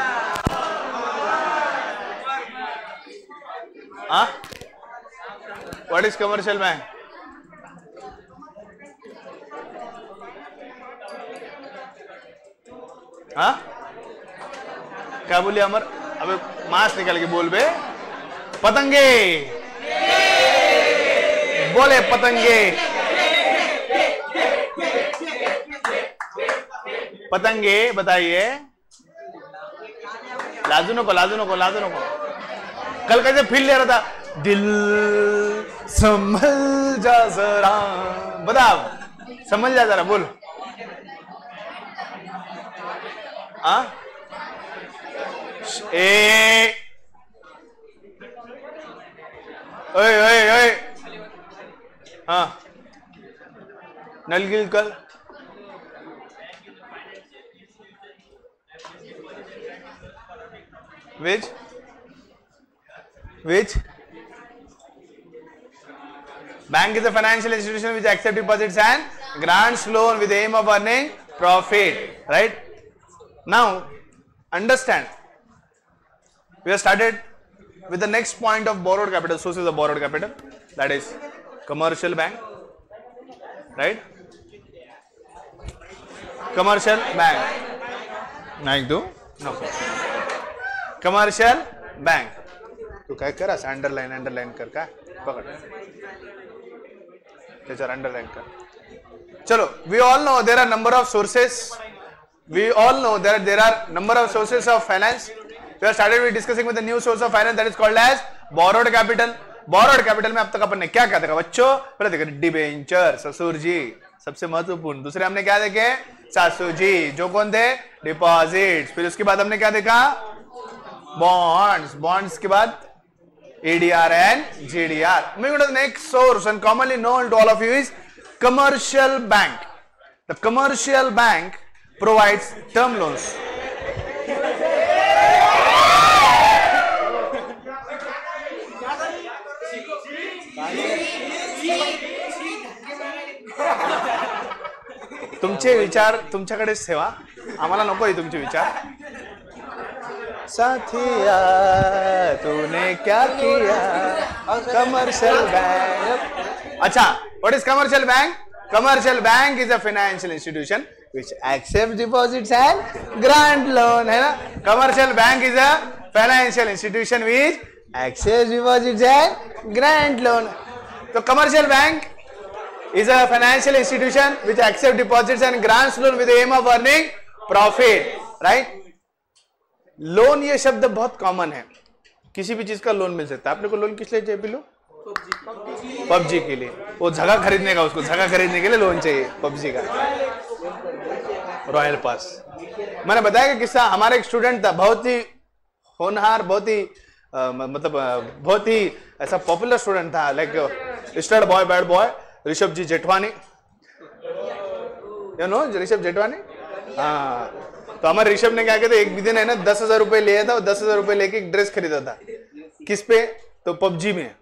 हाँ व्हाट इज कमर्शियल बैंक? हाँ क्या बोलिए अमर? अबे मास्क निकाल के बोल बे. पतंगे बोले. पतंगे पतंगे बताइए. लाजू नको लाजू नको लाजू नको. कल कैसे फील ले रहा था? दिल संभल जा जरा. बताओ संभल जा जरा बोल. हाँ ए ओए ओए ओए. हाँ नलगिल कल veg which bank is a financial institution which accepts deposits and grants loan with the aim of earning profit, right? Now understand, we have started with the next point of borrowed capital, sources of borrowed capital, that is commercial bank, right? Commercial bank. Naik do? No. Commercial bank. तू काय कर असं अंडरलाइन कर काय पकड त्याच्यावर अंडरलाइन कर. चलो, we all know there are number of sources. We all know that there are number of sources of finance. We have started with discussing with the new source of finance that is called as borrowed capital. Borrowed capital में अब तक अपन ने क्या क्या देखा बच्चों? पहले देखा डिबेंचर, ससुर जी सबसे महत्वपूर्ण. दूसरे हमने क्या देखे? सासू जी, जो कौन थे? डिपॉजिट्स. फिर उसके बाद हमने क्या देखा? बॉन्ड्स. बॉन्ड्स के बाद ADR and GDR. Moving to the next source and commonly known to all of you is commercial bank. The commercial bank provides term loans. तुमचे विचार तुमच्याकडेच ठेवा, आम्हाला नकोय तुमचे विचार. साथिया तूने क्या किया? Commercial bank. अच्छा, what is commercial bank? Commercial bank is a financial institution which accepts deposits and grant loan, है ना? Commercial bank is a financial institution which accepts deposits and grant loan. So commercial bank is a financial institution which accepts deposits and grants loan with the aim of earning profit, right? Loan ये शब्द बहुत कॉमन है, किसी भी चीज का लोन मिल सकता है. आपने को लोन किस लिए चाहिए? पिलो पबजी के लिए. वो जगह खरीदने का, उसको जगह खरीदने के लिए लोन चाहिए पबजी का. Royal pass. मैंने बताया कि किस्सा, हमारा एक स्टूडेंट था, बहुत ही होनहार, बहुत ही मतलब बहुत ही ऐसा पॉपुलर स्टूडेंट था, like star boy, bad boy, Rishabh ji Jethwani. You know Rishabh Jethwani? हाँ. तो हमारे ऋषभ ने क्या किया था, एक दिन है ना 10,000 रुपए लिया था, और 10,000 रुपए लेके एक ड्रेस खरीदा था. किस पे? तो पबजी में.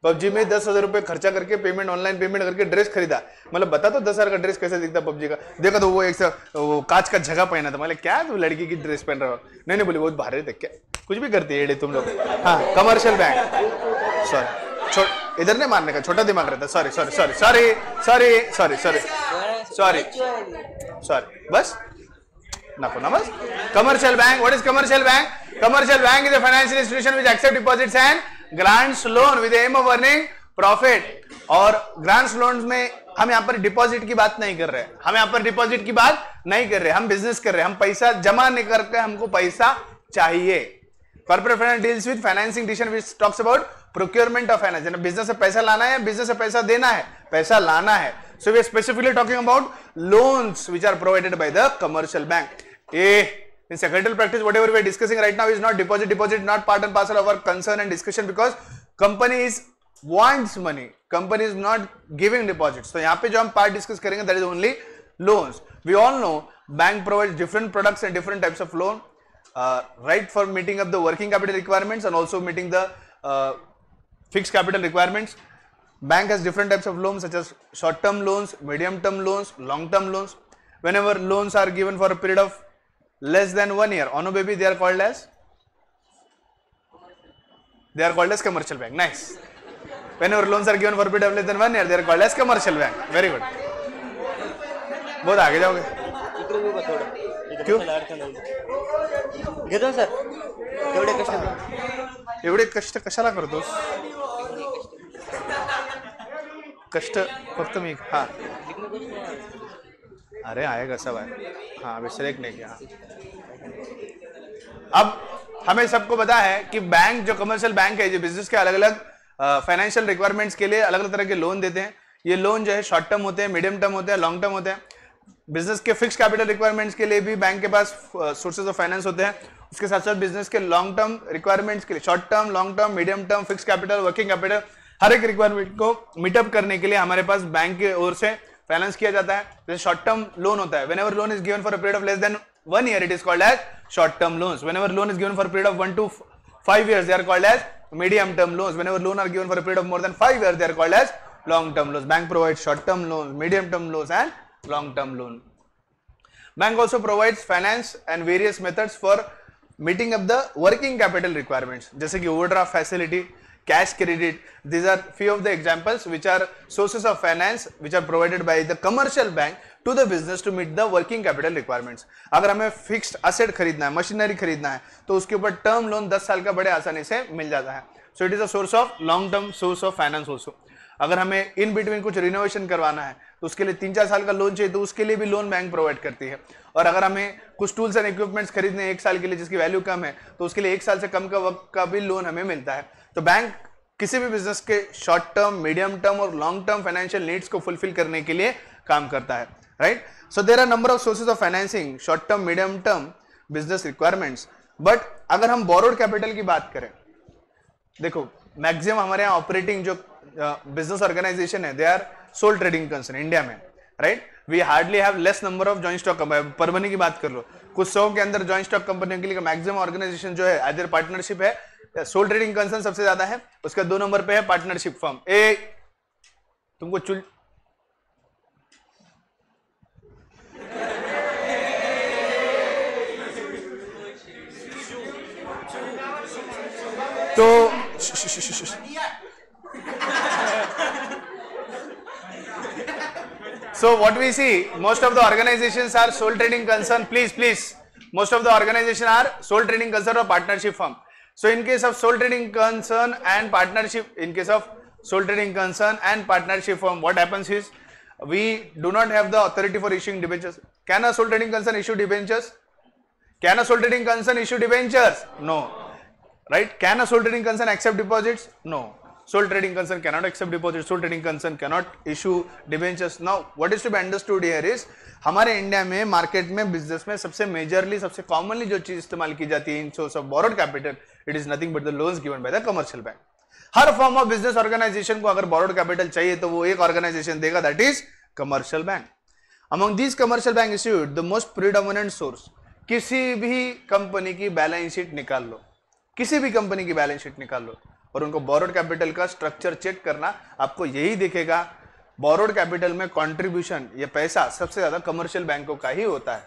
पबजी में 10,000 रुपए खर्चा करके पेमेंट, ऑनलाइन पेमेंट करके ड्रेस खरीदा. मतलब बता तो 10,000 का ड्रेस कैसे दिखता पबजी का. देखा तो वो एक वो कांच का जगह पहना था. मतलब क्या तुम लड़की की ड्रेस पहन रहे हो? नहीं बोली बहुत भारी थे. क्या कुछ भी करती है तुम लोग. हाँ, कमर्शियल बैंक. सॉरी, इधर नहीं मारने का, छोटा दिमाग रहता. Sorry sorry sorry sorry sorry sorry sorry sorry sorry बस Namas. Commercial bank. What is commercial bank? Commercial bank is a financial institution which accepts deposits and grants loan with the aim of earning profit. और grants loans में हम यहाँ पर डिपॉजिट की बात नहीं कर रहे हैं. हम यहाँ पर डिपॉजिट की बात नहीं कर रहे. हम बिजनेस कर रहे हैं. हम पैसा जमा नहीं करके हमको पैसा चाहिए. Corporate finance deals with financing decision which talks about procurement of finance. Business से पैसा लाना है, बिजनेस से पैसा देना है, पैसा लाना है. So we are specifically talking about loans which are provided by the commercial bank. In secretarial practice, whatever we are discussing right now is not deposit, not part and parcel of our concern and discussion, because company wants money. Company is not giving deposits. So यहाँ पे जो हम part discuss करेंगे, that is only loans. We all know bank provides different products and different types of loan, right, for meeting up the working capital requirements and also meeting the fixed capital requirements. Bank has different types of loans such as short-term loans, medium-term loans, long-term loans. Whenever loans are given for a period of less than 1 year, ono baby, they are called as commercial bank. Nice. Whenever loans are given for a period of less than 1 year, they are called as commercial bank. Very good. बहुत आगे जाओगे. क्यों? घेतो सर. एवढे कष्ट कशाला करतोस? कष्ट फक्त मी. हाँ, अरे आएगा सब आएगा. हाँ, अभी सेलेक्ट नहीं किया. अब हमें सबको पता है कि बैंक, जो कमर्शियल बैंक है, जो बिजनेस के अलग अलग फाइनेंशियल रिक्वायरमेंट्स के लिए अलग अलग तरह के लोन देते हैं. ये लोन जो है शॉर्ट टर्म होते हैं, मीडियम टर्म होते हैं, लॉन्ग टर्म होते हैं. बिजनेस के फिक्स कैपिटल रिक्वायरमेंट्स के लिए भी बैंक के पास सोर्सेज ऑफ फाइनेंस होते हैं. उसके साथ साथ बिजनेस के लॉन्ग टर्म रिक्वायरमेंट्स के लिए short term, long term, medium term, fix capital, working capital, हर एक रिक्वायरमेंट को मीटअप करने के लिए हमारे पास बैंक की ओर से फाइनेंस किया जाता है. जैसे शॉर्ट टर्म लोन होता है, whenever loan is given for a period of less than 1 year, it is called as short term loans. Whenever loan is given for a period of 1 to 5 years, they are called as medium term loans. Whenever loan are given for a period of more than 5 years, they are called as long term loans. Bank provides short term loans, medium term loans and long term loan. Bank also provides finance and various methods for meeting up the working capital requirements, जैसे कि overdraft facility, cash credit. These are few of the examples which are sources of finance which are provided by the commercial bank to the business to meet the working capital requirements. अगर हमें fixed asset खरीदना है, मशीनरी खरीदना है, तो उसके ऊपर टर्म लोन 10 साल का बड़े आसानी से मिल जाता है. So it is a source of long term source of finance also. अगर हमें इन बिटवीन कुछ रिनोवेशन करवाना है तो उसके लिए 3-4 साल का लोन चाहिए, तो उसके लिए भी लोन बैंक प्रोवाइड करती है. और अगर हमें कुछ टूल्स एंड इक्विपमेंट्स खरीदने 1 साल के लिए जिसकी वैल्यू कम है, तो उसके लिए 1 साल से कम का वक्त का भी लोन हमें मिलता है. तो बैंक किसी भी बिजनेस के शॉर्ट टर्म, मीडियम टर्म और लॉन्ग टर्म फाइनेंशियल नीड्स को फुलफिल करने के लिए काम करता है. Right. So there are number of sources of financing, short term, medium term business requirements. But अगर हम बोरोड कैपिटल की बात करें, देखो मैक्सिमम हमारे यहाँ ऑपरेटिंग जो बिजनेस ऑर्गेनाइजेशन है, they are sole trading concern India में. Right. We hardly have less number of joint stock. Parbhani की बात कर लो, कुछ 100 के अंदर जॉइंट स्टॉक कंपनियों के लिए मैक्सिमम ऑर्गेनाइजेशन जो है आइदर पार्टनरशिप है, सोल ट्रेडिंग कंसर्न सबसे ज्यादा है, उसका 2 नंबर पे है पार्टनरशिप फर्म. तुमको चुल तो so what we see, most of the organizations are sole trading concern. Please, most of the organizations are sole trading concern or partnership firm. So in case of sole trading concern and partnership, firm, what happens is we do not have the authority for issuing debentures. Can a sole trading concern issue debentures? No. Right? Can a sole trading concern accept deposits? No. Sole trading concern cannot accept deposits. Sole trading concern cannot issue debentures. Now, what is to be understood here is, हमारे इंडिया में मार्केट में बिजनेस में सबसे मेजरली, सबसे कॉमनली जो चीज इस्तेमाल की जाती है in source of borrowed capital, it is nothing but the loans given by the commercial bank. हर फॉर्म ऑफ बिजनेस ऑर्गेनाइजेशन को अगर बोरोड कैपिटल चाहिए तो वो एक ऑर्गेनाइजेशन देगा, that is commercial bank. Among these commercial bank issued the most predominant source. किसी भी कंपनी की बैलेंस शीट निकाल लो, किसी भी कंपनी की बैलेंस शीट निकाल लो और उनको बोरोड कैपिटल का स्ट्रक्चर चेक करना, आपको यही दिखेगा बोरोड कैपिटल में कंट्रीब्यूशन, ये पैसा सबसे ज्यादा कमर्शियल बैंकों का ही होता है.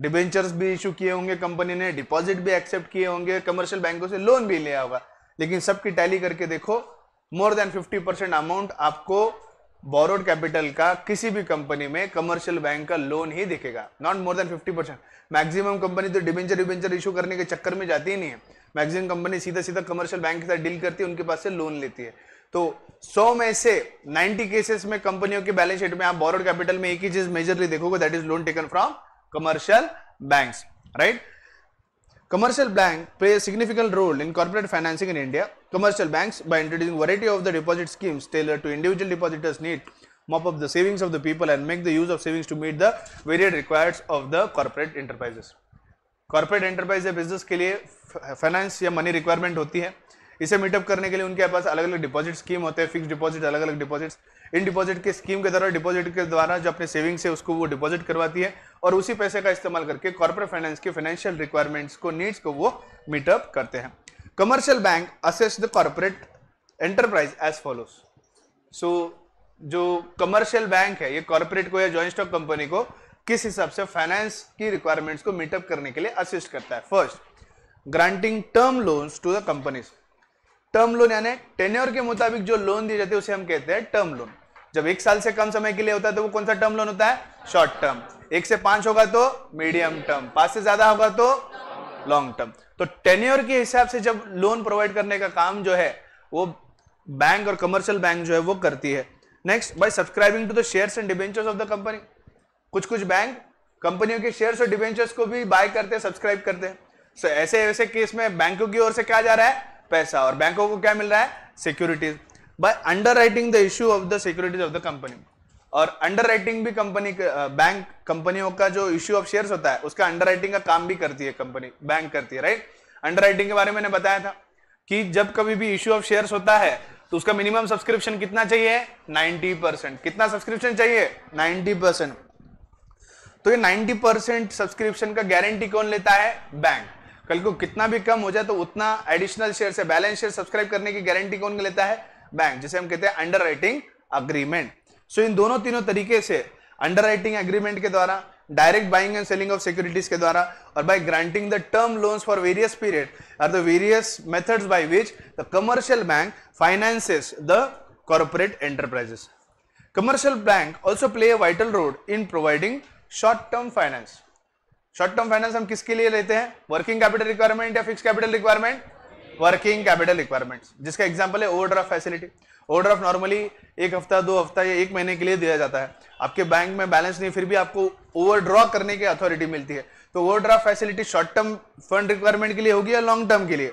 डिबेंचर्स भी इशू किए होंगे कंपनी ने, डिपॉजिट भी एक्सेप्ट किए होंगे, कमर्शियल बैंकों से लोन भी लिया होगा, लेकिन सबकी टैली करके देखो मोर देन 50% अमाउंट आपको बोरोड कैपिटल का किसी भी कंपनी में कमर्शियल बैंक का लोन ही दिखेगा. Not more then 50%. Maximum company तो डिबेंचर इशू करने के चक्कर में जाती ही नहीं है. मैक्सिमम कंपनी सीधा कमर्शियल बैंक के साथ डील करती है, उनके पास से लोन लेती है. तो 100 में से 90 केसेस में कंपनियों की बैलेंस शीट में आप बोरोड कैपिटल में एक ही चीज मेजरली देखोगे, that is loan taken from commercial banks. Right. Commercial bank play a significant role in corporate financing in India. Commercial banks, by introducing variety of the deposit schemes tailored to individual depositors' need, mop up the savings of the people and make the use of savings to meet the varied requirements of the corporate enterprises. Corporate enterprise या business के लिए फाइनेंस या मनी रिक्वायरमेंट होती है. इसे मीटअप करने के लिए उनके पास अलग अलग डिपॉजिट स्कीम होते हैं, फिक्स डिपॉजिट, अलग अलग डिपॉजिट्स. इन डिपॉजिट के स्कीम के द्वारा, डिपॉजिट के द्वारा जो अपने सेविंग्स है उसको वो डिपॉजिट करवाती है और उसी पैसे का इस्तेमाल करके कॉर्पोरेट फाइनेंस के फाइनेंशियल रिक्वायरमेंट्स को, नीड्स को वो मीटअप करते हैं. Commercial bank assess the corporate enterprise as follows. So जो कमर्शियल बैंक है ये कॉर्पोरेट को या जॉइंट स्टॉक कंपनी को किस हिसाब से फाइनेंस की रिक्वायरमेंट्स को मीटअप करने के लिए असिस्ट करता है. First, granting term loans to the companies. Term loan यानी टेन्योर के मुताबिक जो लोन दिए जाते हैं उसे हम कहते हैं टर्म लोन. जब 1 साल से कम समय के लिए होता है तो वो कौन सा टर्म लोन होता है? Short term. 1 से 5 होगा तो मीडियम टर्म, 5 से ज्यादा होगा तो लॉन्ग टर्म. तो टेन्योर के हिसाब से जब लोन प्रोवाइड करने का काम जो है वो बैंक और कमर्शियल बैंक जो है वो करती है. Next, by subscribing to the shares and debentures of the company. कुछ बैंक कंपनियों के शेयर्स और डिबेंचर्स को भी बाय करते हैं, सब्सक्राइब करते हैं. सो ऐसे केस में बैंकों की ओर से क्या जा रहा है? पैसा. और बैंकों को क्या मिल रहा है? Securities. By underwriting the issue of the securities of the company. और अंडरराइटिंग भी कंपनी, बैंक कंपनियों का जो इश्यू ऑफ शेयर्स होता है उसका अंडरराइटिंग का काम भी करती है कंपनी, बैंक करती है. राइट. अंडरराइटिंग के बारे में मैंने बताया था कि जब कभी भी इश्यू ऑफ शेयर्स होता है तो उसका मिनिमम सब्सक्रिप्शन कितना चाहिए? 90%. कितना सब्सक्रिप्शन चाहिए? 90%. तो ये 90% सब्सक्रिप्शन का गारंटी कौन लेता है? बैंक. कल को कितना भी कम हो जाए तो उतना एडिशनल शेयर से बैलेंस शेयर सब्सक्राइब करने की गारंटी कौन लेता है? बैंक, जिसे हम कहते हैं अंडर राइटिंग अग्रीमेंट। सो इन दोनों तीनों तरीके से अंडर राइटिंग एग्रीमेंट के द्वारा, direct buying and selling of securities के द्वारा, और by granting the term loans for various period are the various methods by which the commercial bank finances the corporate enterprises. Commercial bank also play a vital role in providing short-term finance. Short-term finance हम किसके लिए लेते हैं? Working capital requirement या fixed capital requirement? Working capital requirements, जिसका एग्जाम्पल है ओवरड्राफ्ट फैसिलिटी। ओवरड्राफ्ट नॉर्मली एक हफ्ता, 2 हफ्ता या 1 महीने के लिए दिया जाता है। आपके बैंक में बैलेंस नहीं, फिर भी आपको ओवरड्रॉ करने की अथॉरिटी मिलती है। तो overdraft facility short term fund requirement के लिए होगी या लॉन्ग टर्म के लिए?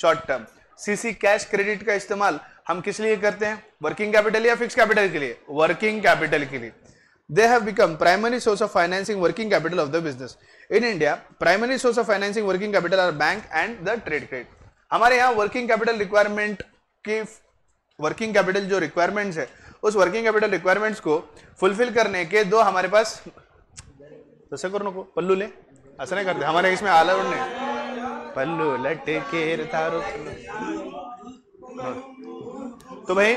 Short term. CC cash credit का इस्तेमाल हम किस लिए करते हैं? वर्किंग कैपिटल या फिक्स कैपिटल के लिए? वर्किंग कैपिटल के लिए। They have become primary source of financing working capital of the business. In India, primary source of financing working capital are bank and the trade credit. हमारे यहाँ वर्किंग कैपिटल रिक्वायरमेंट की वर्किंग कैपिटल जो रिक्वायरमेंट्स है, उस वर्किंग कैपिटल रिक्वायरमेंट्स को फुलफिल करने के दो हमारे पास, तसे करो नको पल्लू ले, ऐसा नहीं करते हमारे इसमें आला उड़ने पल्लू लटे के तारो। तो भाई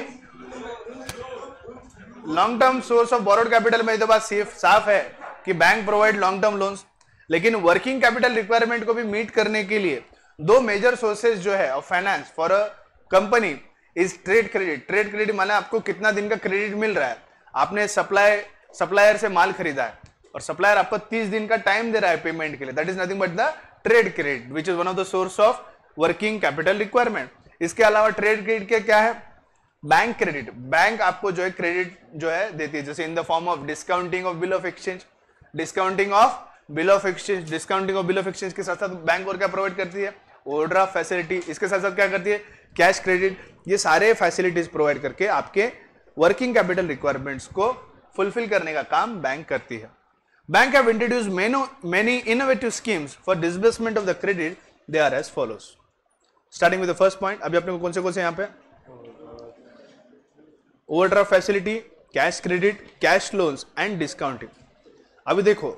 long term source of borrowed capital में तो बात साफ है कि bank provide long term loans, लेकिन वर्किंग कैपिटल रिक्वायरमेंट को भी मीट करने के लिए दो मेजर सोर्सेज जो है of finance for a company is trade credit. Trade credit माने आपको कितना दिन का क्रेडिट मिल रहा है। आपने सप्लायर से माल खरीदा है और सप्लायर आपको 30 दिन का टाइम दे रहा है पेमेंट के लिए, that is nothing but the trade credit which is one of the source of working capital requirement. इसके अलावा ट्रेड क्रेडिट के क्या है? Bank credit. बैंक आपको जो है क्रेडिट जो है देती है, जैसे in the form of discounting of bill of exchange. Discounting of bill of exchange के साथ साथ बैंक और क्या प्रोवाइड करती है? Overdraft facility. इसके साथ साथ क्या करती है? Cash credit. ये सारे फैसिलिटीज प्रोवाइड करके आपके वर्किंग कैपिटल रिक्वायरमेंट्स को फुलफिल करने का काम बैंक करती है। Bank have introduced many innovative schemes for disbursement of the credit. They are as follows. Starting with the first point, अभी अपने को कौन से यहाँ पे? Overdraft facility, cash credit, cash loans and discounting. अभी देखो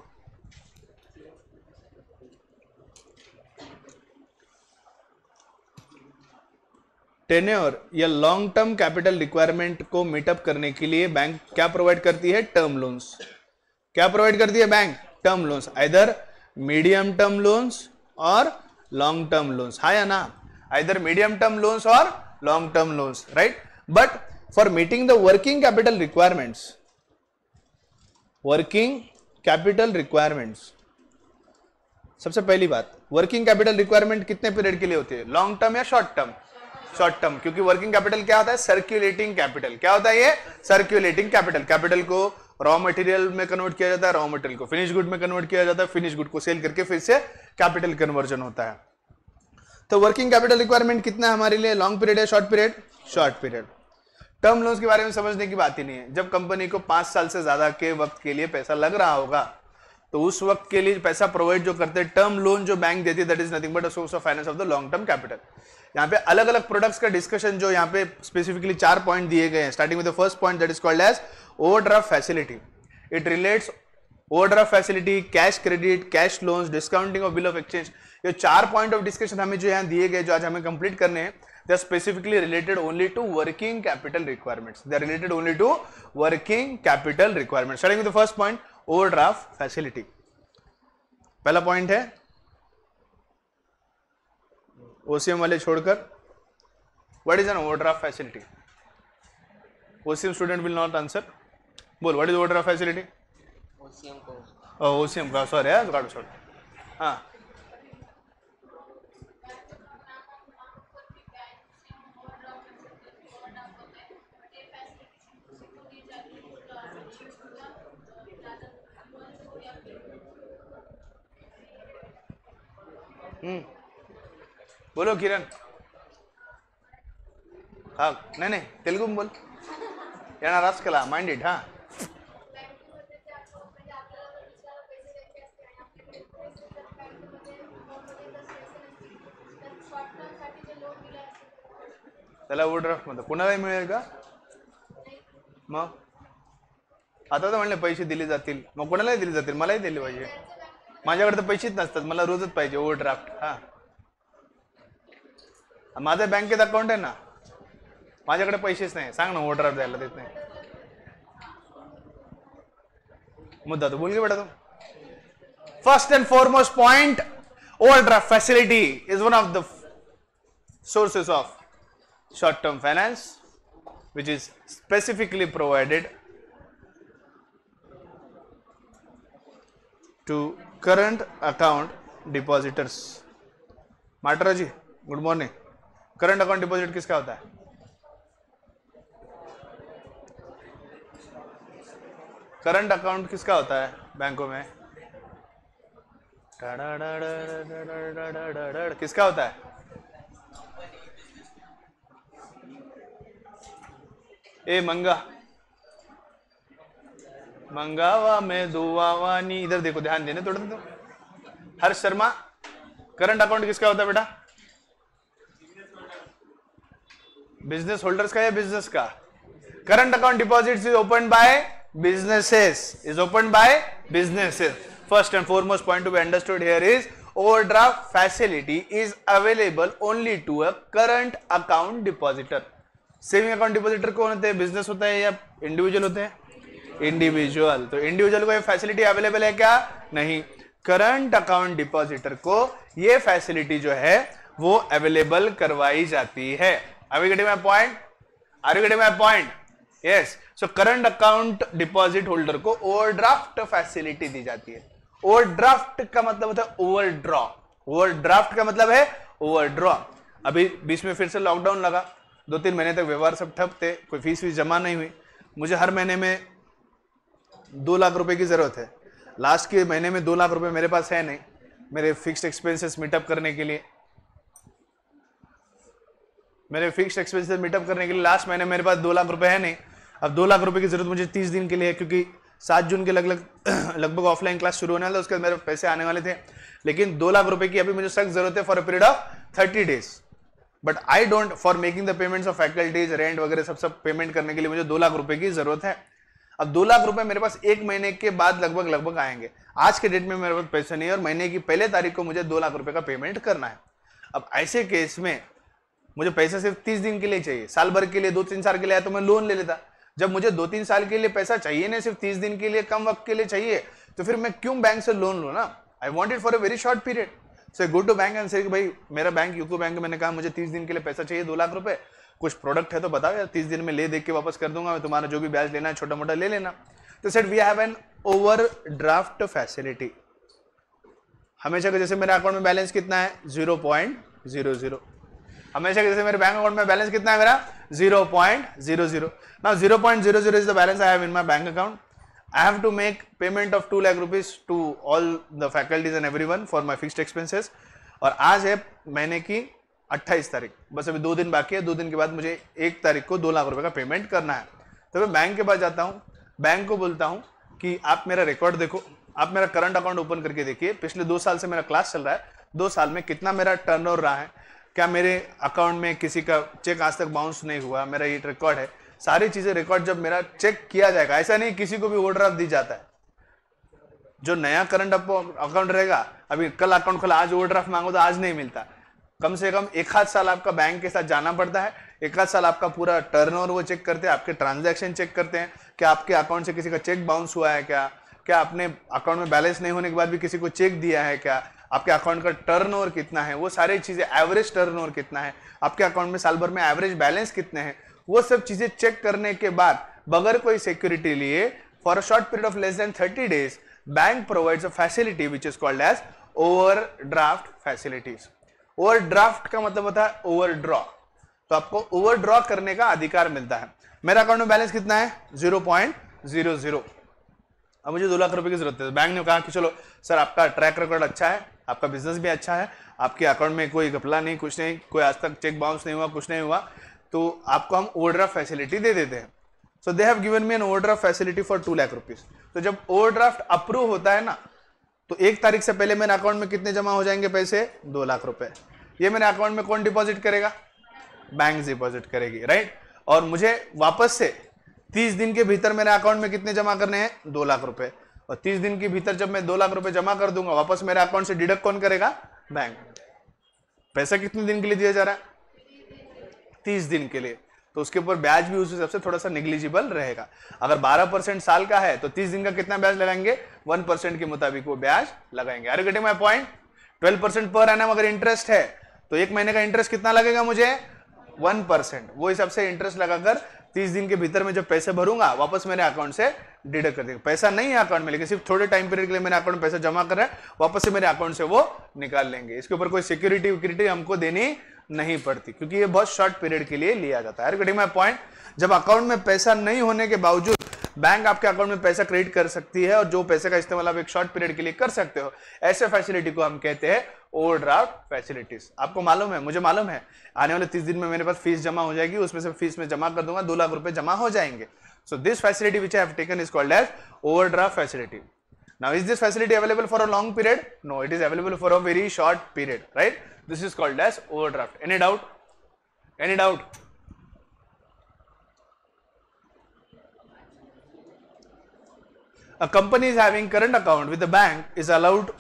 टेन्योर या लॉन्ग टर्म कैपिटल रिक्वायरमेंट को मीटअप करने के लिए बैंक क्या प्रोवाइड करती है? Term loans. क्या प्रोवाइड करती है bank? Term loans, either medium term loans और लॉन्ग टर्म लोन्स। हाँ या ना? आइदर मीडियम टर्म लोन्स और long term loans, right? But for meeting the working capital requirements, सबसे पहली बात, वर्किंग कैपिटल रिक्वायरमेंट कितने पीरियड के लिए होती है? लॉन्ग टर्म या शॉर्ट टर्म? शॉर्ट टर्म, क्योंकि वर्किंग कैपिटल क्या होता है? Circulating capital. क्या होता है ये? Circulating capital. कैपिटल को रॉ मटेरियल में कन्वर्ट किया जाता है, रॉ मटेरियल को फिनिश गुड में कन्वर्ट किया जाता है, फिनिश गुड को सेल करके फिर से कैपिटल कन्वर्जन होता है। तो वर्किंग कैपिटल रिक्वायरमेंट कितना है हमारे लिए? लॉन्ग पीरियड या short period? Short period. Term loans के बारे में समझने की बात ही नहीं है। जब कंपनी को 5 साल से ज्यादा के वक्त के लिए पैसा लग रहा होगा तो उस वक्त के लिए पैसा प्रोवाइड जो करते हैं, टर्म लोन जो बैंक देती है, that is nothing but a source of finance of the long term capital. यहाँ पे अलग अलग प्रोडक्ट्स का डिस्कशन जो यहाँ पे स्पेसिफिकली 4 पॉइंट दिए गए हैं, starting with the first point that is called as overdraft facility. It relates overdraft facility, cash credit, cash loans, discounting of bill of exchange. ये 4 पॉइंट ऑफ डिस्कशन हमें जो यहाँ दिए गए, जो आज हमें कंप्लीट करने हैं, they are specifically related only to working capital requirements. They are related only to working capital requirements. Starting with the first point, overdraft facility. पहला पॉइंट है OCM वाले छोड़कर, what is an overdraft facility? OCM student will not answer. बोल, what is overdraft facility? OCM को OCM का सॉरी यार, गाड़ो छोड़। हाँ, बोलो किरण। हाँ, नहीं तेलुगु में बोल, याना रास्कला माइंडेड। हाँ, त्याला ओवरड्राफ्ट म्हणतात, कोणालाही मिळेल का? मग आता तर म्हणले पैसे दिले जातील, मग कोणालाही दिले जातील, मलाही दिले पाहिजे। माझ्याकडे तर पैसेच नसतात, मला रोजच पाहिजे ओव्हरड्राफ्ट. हा, माझं बँकेत अकाउंट आहे ना, माझ्याकडे पैसेच नाही, सांग ना ओव्हरड्राफ्ट द्यायला देत नाही. मुद्दा तो बोल के बेटा तुम. First and foremost point, overdraft facility is one of the sources of short-term finance which is specifically provided to current account depositors. माटरा जी good morning. Current account deposit किसका होता है? करंट अकाउंट किसका होता है बैंकों में? किसका होता है? ए मंगा मंगावा में दुआवानी. इधर देखो, ध्यान देने थोड़ा तो. हर्ष शर्मा, करंट अकाउंट किसका होता है बेटा? बिजनेस होल्डर्स का या बिजनेस का? Current account deposits is open by businesses, is open by businesses. First and foremost point to be understood here is overdraft facility is available only to a current account depositor. Saving account depositor कौन होते हैं? बिजनेस होता है या इंडिविजुअल होते हैं? इंडिविजुअल. तो इंडिविजुअल को ये फैसिलिटी अवेलेबल है क्या? नहीं. करंट अकाउंट डिपॉजिटर को ये फैसिलिटी जो है वो अवेलेबल करवाई जाती है. Are we getting my point? Are you getting my point? Yes. So current account deposit holder को ओवरड्राफ्ट फैसिलिटी दी जाती है. ओवरड्राफ्ट का मतलब होता है ओवरड्रॉ. ओवरड्राफ्ट का मतलब है ओवरड्रॉ. अभी बीच में फिर से लॉकडाउन लगा, 2-3 महीने तक व्यवहार सब ठप थे, कोई फीस जमा नहीं हुई. मुझे हर महीने में 2 लाख रुपए की जरूरत है. लास्ट के महीने में 2 लाख रुपए मेरे पास है नहीं, मेरे फिक्स्ड एक्सपेंसेस मीटअप करने के लिए. लास्ट महीने मेरे पास 2 लाख रुपए है नहीं. अब 2 लाख रुपए की जरूरत मुझे 30 दिन के लिए है, क्योंकि 7 जून के लगभग ऑफलाइन क्लास शुरू होने वाला, उसके बाद मेरे पैसे आने वाले थे. लेकिन 2 लाख रुपए की अभी मुझे सख्त जरूरत है for a period of 30 days. But I don't, for making the payments of faculties, rent वगैरह सब पेमेंट करने के लिए मुझे 2 लाख रुपए की जरूरत है. अब 2 लाख रुपए मेरे पास 1 महीने के बाद लगभग आएंगे. आज के डेट में मेरे पास पैसे नहीं है और महीने की पहले तारीख को मुझे 2 लाख रुपए का पेमेंट करना है. अब ऐसे केस में मुझे पैसा सिर्फ 30 दिन के लिए चाहिए. साल भर के लिए, 2-3 साल के लिए तो मैं लोन ले लेता. जब मुझे 2-3 साल के लिए पैसा चाहिए नहीं, सिर्फ 30 दिन के लिए, कम वक्त के लिए चाहिए, तो फिर मैं क्यों बैंक से लोन लूं ना? I want it for a very short period. So go to bank and say भाई मेरा बैंक यूको बैंक, मैंने कहा मुझे 30 दिन के लिए पैसा चाहिए 2 लाख रुपए, कुछ प्रोडक्ट है तो बताओ यार, 30 दिन में ले देख के वापस कर दूंगा मैं, तुम्हारा जो भी ब्याज लेना है छोटा मोटा ले लेना. तो set we have an overdraft facility. हमेशा के जैसे मेरे अकाउंट में बैलेंस कितना है? 0.00. हमेशा के जैसे मेरे बैंक अकाउंट में बैलेंस कितना है मेरा? 0.00. Now 0.00 is the balance I have in my bank account. I have to make payment of 2 lakh rupees to all the faculties and everyone for my fixed expenses. और आज है महीने की 28 तारीख, बस अभी 2 दिन बाकी है. 2 दिन के बाद मुझे 1 तारीख को 2 लाख रुपए का पेमेंट करना है. तो मैं बैंक के पास जाता हूँ, बैंक को बोलता हूँ कि आप मेरा रिकॉर्ड देखो, आप मेरा करंट अकाउंट ओपन करके देखिए, पिछले 2 साल से मेरा क्लास चल रहा है, 2 साल में कितना मेरा टर्नओवर रहा है, क्या मेरे अकाउंट में किसी का चेक आज तक बाउंस नहीं हुआ, मेरा ये रिकॉर्ड है. सारी चीजें रिकॉर्ड जब मेरा चेक किया जाएगा, ऐसा नहीं किसी को भी ओवरड्राफ्ट दी जाता है. जो नया करंट अकाउंट रहेगा, अभी कल अकाउंट खोला, आज ओवरड्राफ्ट मांगो तो आज नहीं मिलता. कम से कम 1 साल आपका बैंक के साथ जाना पड़ता है. 1 साल आपका पूरा टर्नओवर वो चेक करते हैं, आपके ट्रांजैक्शन चेक करते हैं, क्या आपके अकाउंट से किसी का चेक बाउंस हुआ है क्या आपने अकाउंट में बैलेंस नहीं होने के बाद भी किसी को चेक दिया है क्या, आपके अकाउंट का टर्नओवर कितना है, वो सारी चीजें, एवरेज टर्नओवर कितना है, आपके अकाउंट में साल भर में एवरेज बैलेंस कितने हैं, वो सब चीजें चेक करने के बाद बगैर कोई सिक्योरिटी लिए for a short period of less than 30 days bank provides a facility which is called as overdraft facilities. Overdraft का मतलब होता है ओवरड्रॉ. तो आपको ओवरड्रॉ करने का अधिकार मिलता है. मेरा अकाउंट में बैलेंस कितना है? 0.00. अब मुझे 2 लाख रुपए की जरूरत है. बैंक ने कहा कि चलो सर आपका ट्रैक रिकॉर्ड अच्छा है, आपका बिजनेस भी अच्छा है, आपके अकाउंट में कोई घपला नहीं, कुछ नहीं, कोई आज तक चेक बाउंस नहीं हुआ, कुछ नहीं हुआ, तो आपको हम ओवरड्राफ्ट फैसिलिटी दे देते हैं. So they have given me an overdraft facility for 2 lakh rupees. तो जब ओवरड्राफ्ट अप्रूव होता है ना, तो 1 तारीख से पहले मेरे अकाउंट में कितने जमा हो जाएंगे पैसे? 2 लाख रुपए. ये मेरे अकाउंट में कौन डिपॉजिट करेगा? बैंक डिपॉजिट करेगी, राइट. और मुझे वापस से 30 दिन के भीतर मेरे अकाउंट में कितने जमा करने हैं? 2 लाख रुपए. और 30 दिन के भीतर जब मैं 2 लाख रुपए जमा कर दूंगा, वापस मेरे अकाउंट से डिडक्ट कौन करेगा? बैंक। पैसा कितने दिन के लिए दिया जा रहा है? 30 दिन के लिए। तो उसके ऊपर ब्याज भी उस हिसाब से थोड़ा सा निग्लिजिबल रहेगा। अगर 12% साल का है तो 30 दिन का कितना ब्याज लगाएंगे? 1% के मुताबिक वो ब्याज लगाएंगे। Are you getting my point? 12% per annum अगर इंटरेस्ट है तो एक महीने का इंटरेस्ट कितना लगेगा मुझे? 1%। वो हिसाब से इंटरेस्ट लगाकर 30 दिन के भीतर में जब पैसे भरूंगा वापस मेरे अकाउंट से डिडक्ट कर देंगे। पैसा नहीं है अकाउंट में, लेकिन सिर्फ थोड़े टाइम पीरियड के लिए मेरे अकाउंट में पैसा जमा कर रहा है, वापस से मेरे अकाउंट से वो निकाल लेंगे। इसके ऊपर कोई सिक्योरिटी हमको देनी नहीं पड़ती, क्योंकि ये बहुत शॉर्ट पीरियड के लिए लिया जाता है। Getting my point? जब अकाउंट में पैसा नहीं होने के बावजूद बैंक आपके अकाउंट में पैसा क्रेडिट कर सकती है, और जो पैसे का इस्तेमाल आप एक शॉर्ट पीरियड के लिए कर सकते हो, ऐसे फैसिलिटी को हम कहते हैं ओवरड्राफ्ट फैसिलिटीज। आपको मालूम है, मुझे मालूम है, आने वाले 30 दिन में मेरे पास फीस जमा हो जाएगी, उसमें से फीस में जमा कर दूंगा, 2 लाख रुपए जमा हो जाएंगे। So this facility which I have taken is called as overdraft facility. Now is this facility available for a long period? No, it is available for a very short period, right? This is called as overdraft. Any doubt? Any doubt? A company is having current account with the bank is allowed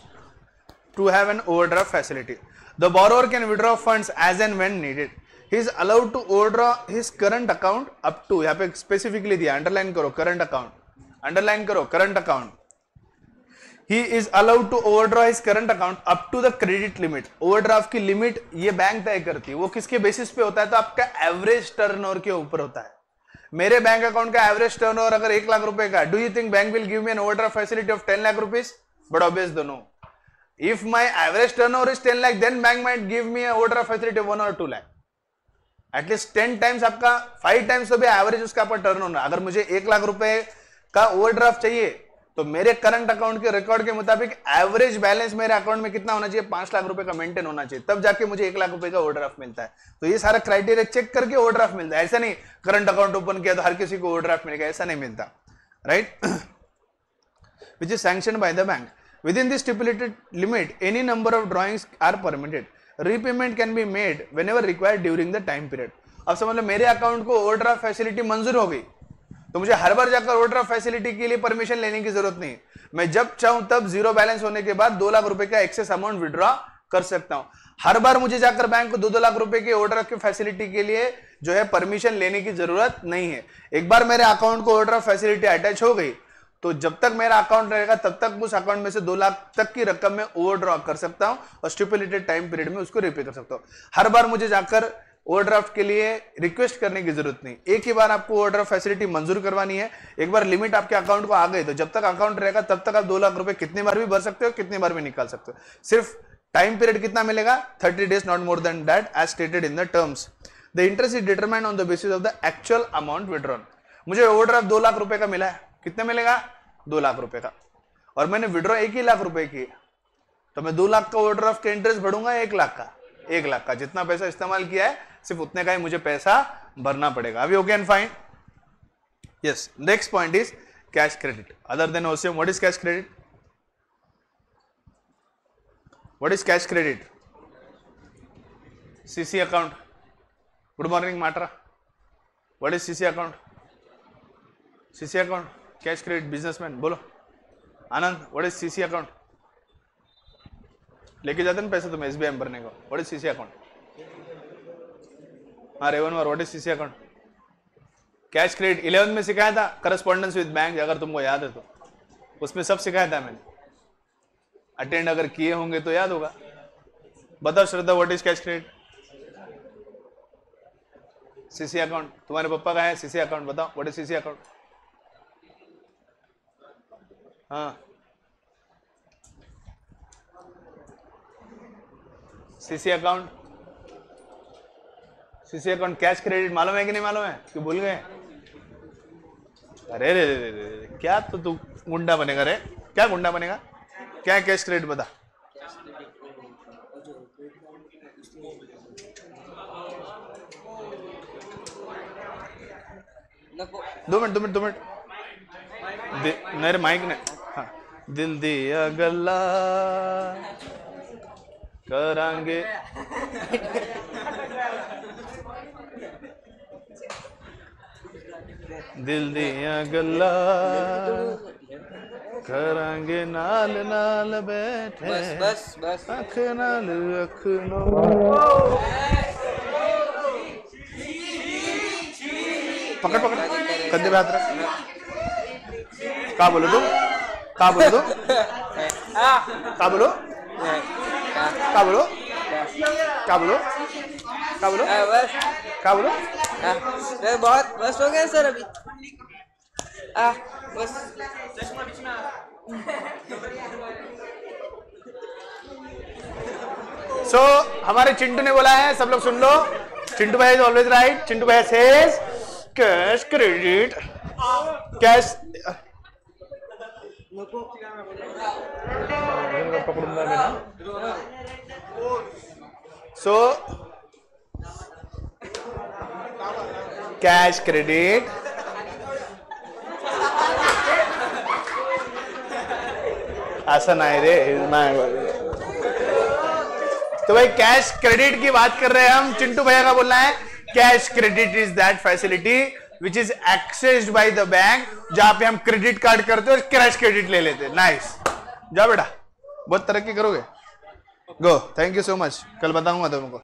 to have an overdraft facility. The borrower can withdraw funds as and when needed. He is allowed to overdraw his current account up to, यहाँ पे specifically दिया, underline करो current account, underline करो current account. He is allowed to overdraw his current account up to the credit limit. Overdraft की लिमिट ये बैंक तय करती है। वो किसके बेसिस पे होता है? तो आपका एवरेज टर्नओवर के ऊपर होता है। मेरे बैंक अकाउंट का एवरेज टर्नओवर अगर 1 लाख रुपए का, do you think bank will give me an overdraft facility of 10 lakh rupees? But obvious no. If my average turnover is 10 lakh, then bank might give me an overdraft facility of 1 or 2 lakh. At least 10 times आपका 5 times तो भी एवरेज उसका आपका टर्नओवर। अगर मुझे 1 लाख रुपए का ओवरड्राफ्ट चाहिए तो मेरे करंट अकाउंट के रिकॉर्ड के मुताबिक एवरेज बैलेंस मेरे अकाउंट में कितना होना चाहिए? 5 लाख रुपए का मेंटेन होना चाहिए, तब जाके मुझे 1 लाख रुपए का ओवरड्राफ्ट मिलता है। तो ये सारा क्राइटेरिया चेक करके ओवरड्राफ्ट मिलता है। ऐसा नहीं करंट अकाउंट ओपन किया तो हर किसी को ओवरड्राफ्ट मिलेगा, ऐसा नहीं मिलता, right? Which is sanctioned by the bank. Within this stipulated limit any number of drawings are permitted. Repayment can be made whenever required during the time period. अब समझ लो मेरे अकाउंट को ओवरड्राफ्ट फैसिलिटी मंजूर हो गई तो मुझे हर बार जाकर ओवरड्राफ्ट फैसिलिटी के लिए परमिशन लेने की जरूरत नहीं। मैं जब चाहूं तब जीरो बैलेंस होने के बाद 2 लाख रुपए का एक्सेस अमाउंट विड्रॉ कर सकता हूं। हर बार मुझे जाकर बैंक को 2-2 लाख रुपए के ओवरड्राफ्ट की फैसिलिटी के लिए जो है परमिशन लेने की जरूरत नहीं है। एक बार मेरे अकाउंट को ओवरड्राफ्ट फैसिलिटी अटैच हो गई तो जब तक मेरा अकाउंट रहेगा तब तक उस अकाउंट में से 2 लाख तक की रकम में ओवरड्रॉ कर सकता हूं और स्टिपुलेटेड टाइम पीरियड में उसको रिपे कर सकता हूं। हर बार मुझे जाकर ओवरड्राफ्ट के लिए रिक्वेस्ट करने की जरूरत नहीं। एक ही बार आपको ओवरड्राफ्ट फैसिलिटी मंजूर करवानी है। एक बार लिमिट आपके अकाउंट को आ गई तो जब तक अकाउंट रहेगा तब तक आप 2 लाख रुपए कितनी बार भी भर सकते हो, कितनी बार भी निकाल सकते हो। सिर्फ टाइम पीरियड कितना मिलेगा? 30 days, not more than that as stated in the terms. The interest is determined on the basis of the actual amount withdrawn. मुझे ओवरड्राफ्ट 2 लाख रुपए का मिला है, कितने मिलेगा? 2 लाख रुपए का, और मैंने विड्रॉ 1 ही लाख रुपए की, तो मैं 2 लाख का ओवरड्राफ्ट का इंटरेस्ट भरूंगा 1 लाख का। 1 लाख का जितना पैसा इस्तेमाल किया है सिर्फ उतने का ही मुझे पैसा भरना पड़ेगा। अभी okay and fine? Yes. Next point is cash credit. Other than OCM, what is cash credit? What is cash credit? CC account. Good morning Matra. What is CC account? CC account, cash credit, businessman बोलो। Anand, what is CC account? लेके जाते ना पैसे तुम्हें एसबीआई में भरने को। What is CC account? हाँ रेवनवर, what is CC account? Cash credit 11th में सिखाया था, करस्पॉन्डेंस विद बैंक, अगर तुमको याद है तो उसमें सब सिखाया था मैंने। अटेंड अगर किए होंगे तो याद होगा। बताओ Shraddha, what is cash credit? CC account तुम्हारे पापा का है सीसी अकाउंट, बताओ व्हाट इज सीसी अकाउंट? हाँ CC account, CC account cash credit मालूम है कि नहीं मालूम है कि भूल गए? अरे रे रे रे रे, क्या तो तू गुंडा बनेगा रे? क्या गुंडा बनेगा? क्या है कैश क्रेडिट बता। दो मिनट मेरे माइक ने। हाँ, दिल दिया गल्ला करांगे दिल दिया गल्ला करांगे नाल नाल बैठे बस बस बस अख नाल अख नो पकड़ पकड़ कंधे पे हाथ रख का बोलो तुम का बोलो तुम का बोलो का बोलो का बोलो का बोलो बस का बोलो बहुत बस हो गया सर अभी बस सो हमारे चिंटू ने बोला है, सब लोग सुन लो, चिंटू भाई इज ऑलवेज राइट। चिंटू भाई सेज कैश क्रेडिट कैश पकड़ूंगा मैं ना। सो कैश क्रेडिट ऐसा नहीं रे, तो भाई कैश क्रेडिट की बात कर रहे हैं हम। चिंटू भैया का बोलना है cash credit is that facility which is accessed bye the bank, जहां पे हम क्रेडिट कार्ड करते हैं और कैश क्रेडिट ले लेते हैं। नाइस, जाओ बेटा, बहुत तरक्की करोगे। गो, थैंक यू सो मच, कल बताऊंगा तुमको।